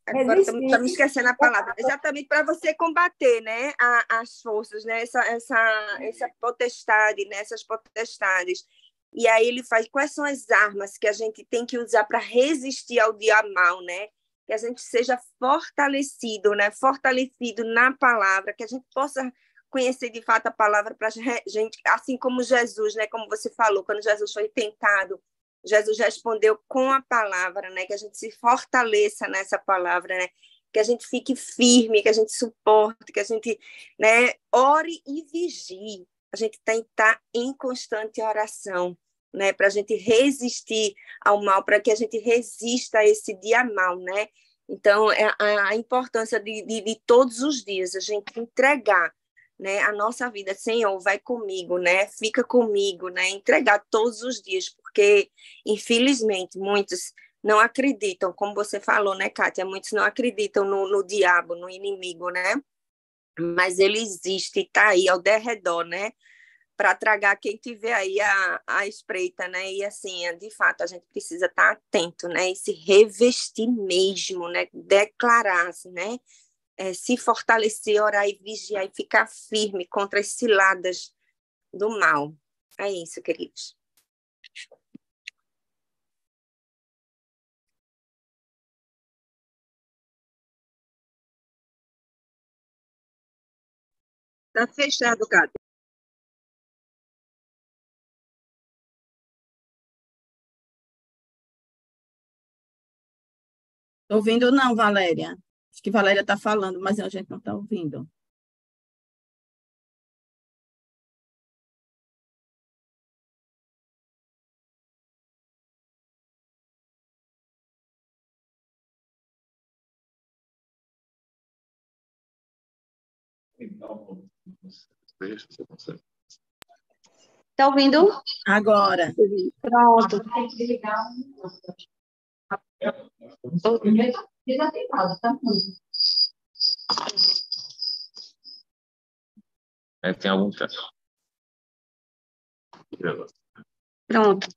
S4: Agora está me esquecendo a palavra. Exatamente para você combater, né, as forças, né, essa potestade, né, essas potestades. E aí ele faz quais são as armas que a gente tem que usar para resistir ao dia mal, né? Que a gente seja fortalecido, né? Fortalecido na palavra, que a gente possa conhecer de fato a palavra para a gente, assim como Jesus, né? Como você falou, quando Jesus foi tentado, Jesus respondeu com a palavra, né? Que a gente se fortaleça nessa palavra, né? Que a gente fique firme, que a gente suporte, que a gente, né, ore e vigie. A gente tem que estar em constante oração, né? Para a gente resistir ao mal, para que a gente resista a esse dia mal, né? Então, é a importância de todos os dias a gente entregar, né, a nossa vida. Senhor, vai comigo, né? Fica comigo, né? Entregar todos os dias, porque, infelizmente, muitos não acreditam, como você falou, né, Kátia? Muitos não acreditam no diabo, no inimigo, né? Mas ele existe, está aí ao derredor, né? Para tragar quem tiver aí a espreita, né? E assim, de fato, a gente precisa estar atento, né? E se revestir mesmo, né? Declarar-se, né? Se fortalecer, orar e vigiar e ficar firme contra as ciladas do mal. É isso, queridos. Está fechado, Cátia.
S3: Estou ouvindo não, Valéria. Acho que Valéria está falando, mas a gente não está ouvindo.
S5: Tá ouvindo?
S3: Agora.
S5: Pronto.
S6: Tem algum caso.
S5: Pronto.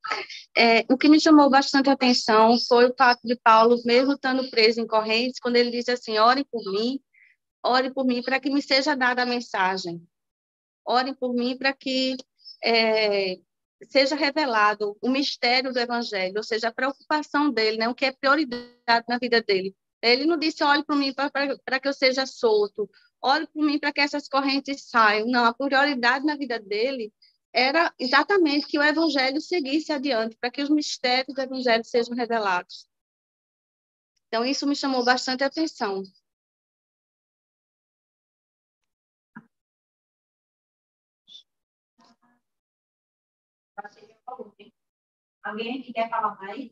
S5: O que me chamou bastante atenção foi o fato de Paulo, mesmo estando preso em correntes, quando ele diz assim: ore por mim para que me seja dada a mensagem. Ore por mim para que seja revelado o mistério do Evangelho, ou seja, a preocupação dele, né, o que é prioridade na vida dele. Ele não disse, olhe por mim para que eu seja solto, olhe por mim para que essas correntes saiam. Não, a prioridade na vida dele era exatamente que o Evangelho seguisse adiante, para que os mistérios do Evangelho sejam revelados. Então, isso me chamou bastante atenção. Alguém que quer falar mais?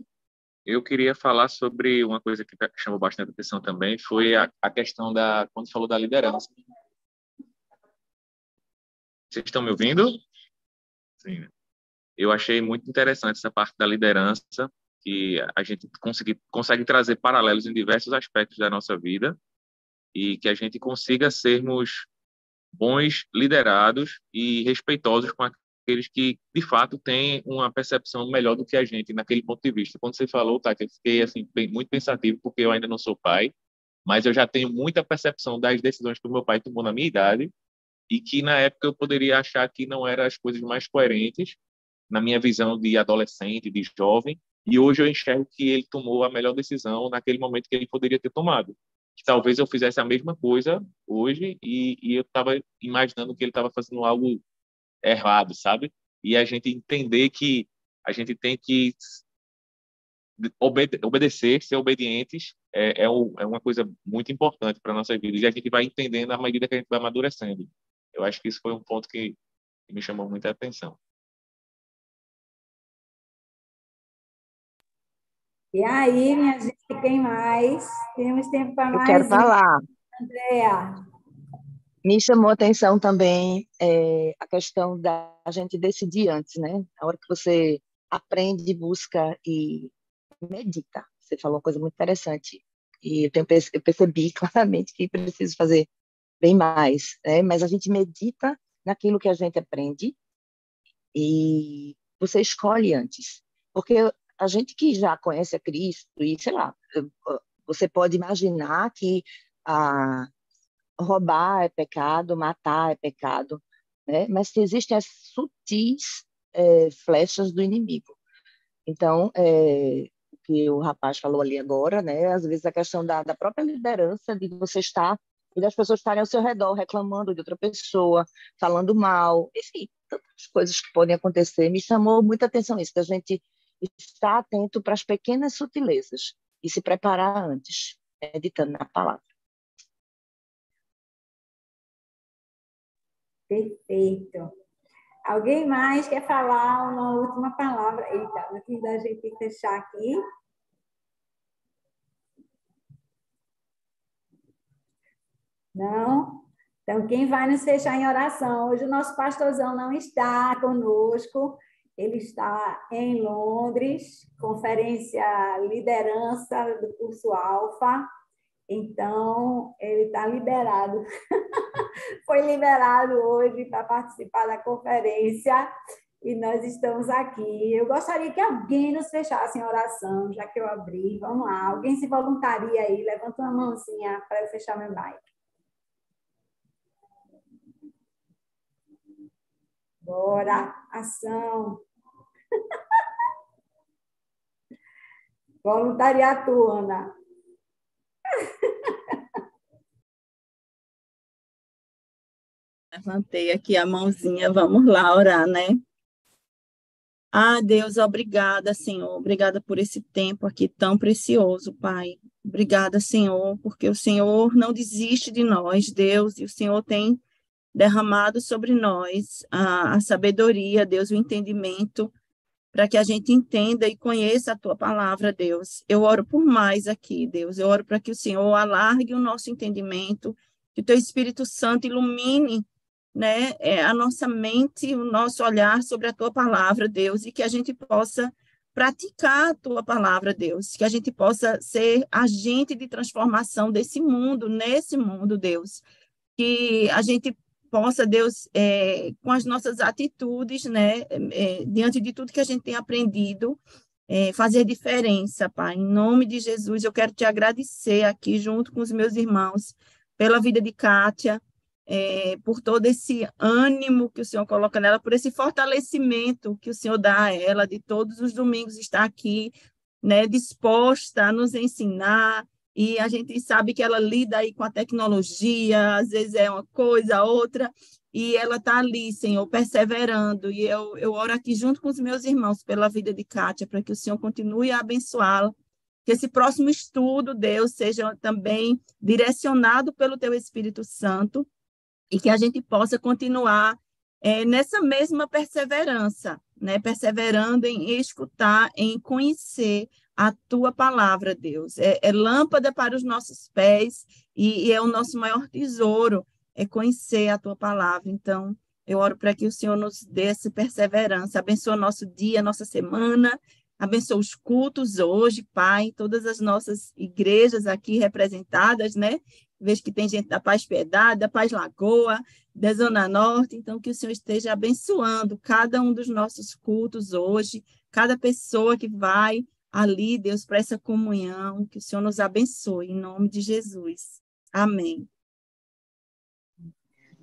S6: Eu queria falar sobre uma coisa que chamou bastante atenção também, foi a questão quando falou da liderança. Vocês estão me ouvindo? Sim. Eu achei muito interessante essa parte da liderança, que a gente consegue trazer paralelos em diversos aspectos da nossa vida e que a gente consiga sermos bons liderados e respeitosos com aqueles que, de fato, têm uma percepção melhor do que a gente naquele ponto de vista. Quando você falou, Tati, eu fiquei assim, muito pensativo, porque eu ainda não sou pai, mas eu já tenho muita percepção das decisões que o meu pai tomou na minha idade e que, na época, eu poderia achar que não eram as coisas mais coerentes na minha visão de adolescente, de jovem, e hoje eu enxergo que ele tomou a melhor decisão naquele momento que ele poderia ter tomado. Que talvez eu fizesse a mesma coisa hoje e eu estava imaginando que ele estava fazendo algo errado, sabe? E a gente entender que a gente tem que obedecer, ser obedientes, é uma coisa muito importante para a nossa vida. E a gente vai entendendo à medida que a gente vai amadurecendo. Eu acho que isso foi um ponto que me chamou muita atenção.
S1: E aí, minha gente, quem mais? Temos tempo para
S7: Eu quero
S1: mais um,
S7: falar.
S1: Andréa.
S7: Me chamou a atenção também a questão da gente decidir antes, né? A hora que você aprende, busca e medita. Você falou uma coisa muito interessante. E eu percebi claramente que preciso fazer bem mais, né? Mas a gente medita naquilo que a gente aprende e você escolhe antes. Porque a gente que já conhece a Cristo e, sei lá, você pode imaginar que a roubar é pecado, matar é pecado, né? Mas existem as sutis flechas do inimigo. Então, o que o rapaz falou ali agora, né? Às vezes a questão da própria liderança, de você estar e das pessoas estarem ao seu redor reclamando de outra pessoa, falando mal, enfim, tantas coisas que podem acontecer. Me chamou muita atenção isso, da gente estar atento para as pequenas sutilezas e se preparar antes, meditando na palavra.
S1: Perfeito. Alguém mais quer falar uma última palavra? Eita, antes da gente fechar aqui. Não? Então, quem vai nos fechar em oração? Hoje o nosso pastorzão não está conosco, ele está em Londres, conferência liderança do curso Alfa, então ele está liberado. Foi liberado hoje para participar da conferência e nós estamos aqui. Eu gostaria que alguém nos fechasse em oração, já que eu abri. Vamos lá, alguém se voluntaria aí, levanta uma mãozinha para eu fechar meu mic. Bora, ação. Voluntariatona.
S3: Levantei aqui a mãozinha, vamos lá orar, né? Ah, Deus, obrigada, Senhor. Obrigada por esse tempo aqui tão precioso, Pai. Obrigada, Senhor, porque o Senhor não desiste de nós, Deus, e o Senhor tem derramado sobre nós a sabedoria, Deus, o entendimento, para que a gente entenda e conheça a Tua palavra, Deus. Eu oro por mais aqui, Deus. Eu oro para que o Senhor alargue o nosso entendimento, que o Teu Espírito Santo ilumine, né, a nossa mente, o nosso olhar sobre a Tua palavra, Deus, e que a gente possa praticar a Tua palavra, Deus, que a gente possa ser agente de transformação desse mundo, nesse mundo, Deus, que a gente possa, Deus, com as nossas atitudes, né, diante de tudo que a gente tem aprendido, fazer diferença, Pai. Em nome de Jesus, eu quero te agradecer aqui, junto com os meus irmãos, pela vida de Kátia, por todo esse ânimo que o Senhor coloca nela, por esse fortalecimento que o Senhor dá a ela, de todos os domingos estar aqui, né, disposta a nos ensinar, e a gente sabe que ela lida aí com a tecnologia, às vezes é uma coisa, outra, e ela está ali, Senhor, perseverando, e eu oro aqui junto com os meus irmãos pela vida de Kátia, para que o Senhor continue a abençoá-la, que esse próximo estudo, Deus, seja também direcionado pelo Teu Espírito Santo, e que a gente possa continuar nessa mesma perseverança, né? Perseverando em escutar, em conhecer a Tua palavra, Deus. É lâmpada para os nossos pés e é o nosso maior tesouro, é conhecer a Tua palavra. Então, eu oro para que o Senhor nos dê essa perseverança, abençoe o nosso dia, nossa semana, abençoe os cultos hoje, Pai, todas as nossas igrejas aqui representadas, né? Vejo que tem gente da Paz Piedade, da Paz Lagoa, da Zona Norte, então que o Senhor esteja abençoando cada um dos nossos cultos hoje, cada pessoa que vai ali, Deus, para essa comunhão, que o Senhor nos abençoe, em nome de Jesus. Amém.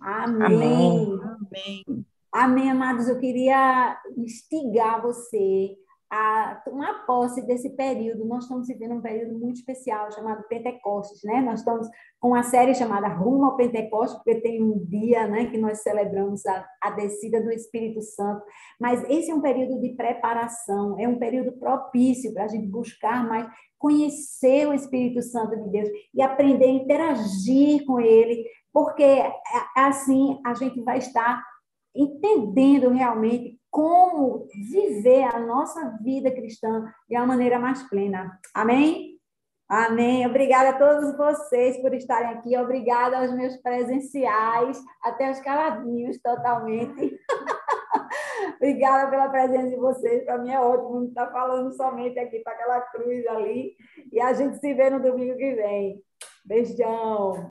S1: Amém.
S3: Amém.
S1: Amém, amados. Eu queria instigar você a tomar posse desse período. Nós estamos vivendo um período muito especial chamado Pentecostes, né? Nós estamos com uma série chamada Rumo ao Pentecostes, porque tem um dia, né, que nós celebramos a descida do Espírito Santo. Mas esse é um período de preparação, é um período propício para a gente buscar mais conhecer o Espírito Santo de Deus e aprender a interagir com ele, porque assim a gente vai estar entendendo realmente como viver a nossa vida cristã de uma maneira mais plena. Amém? Amém. Obrigada a todos vocês por estarem aqui. Obrigada aos meus presenciais, até os caladinhos totalmente. Obrigada pela presença de vocês. Para mim é ótimo não estar falando somente aqui para aquela cruz ali. E a gente se vê no domingo que vem. Beijão.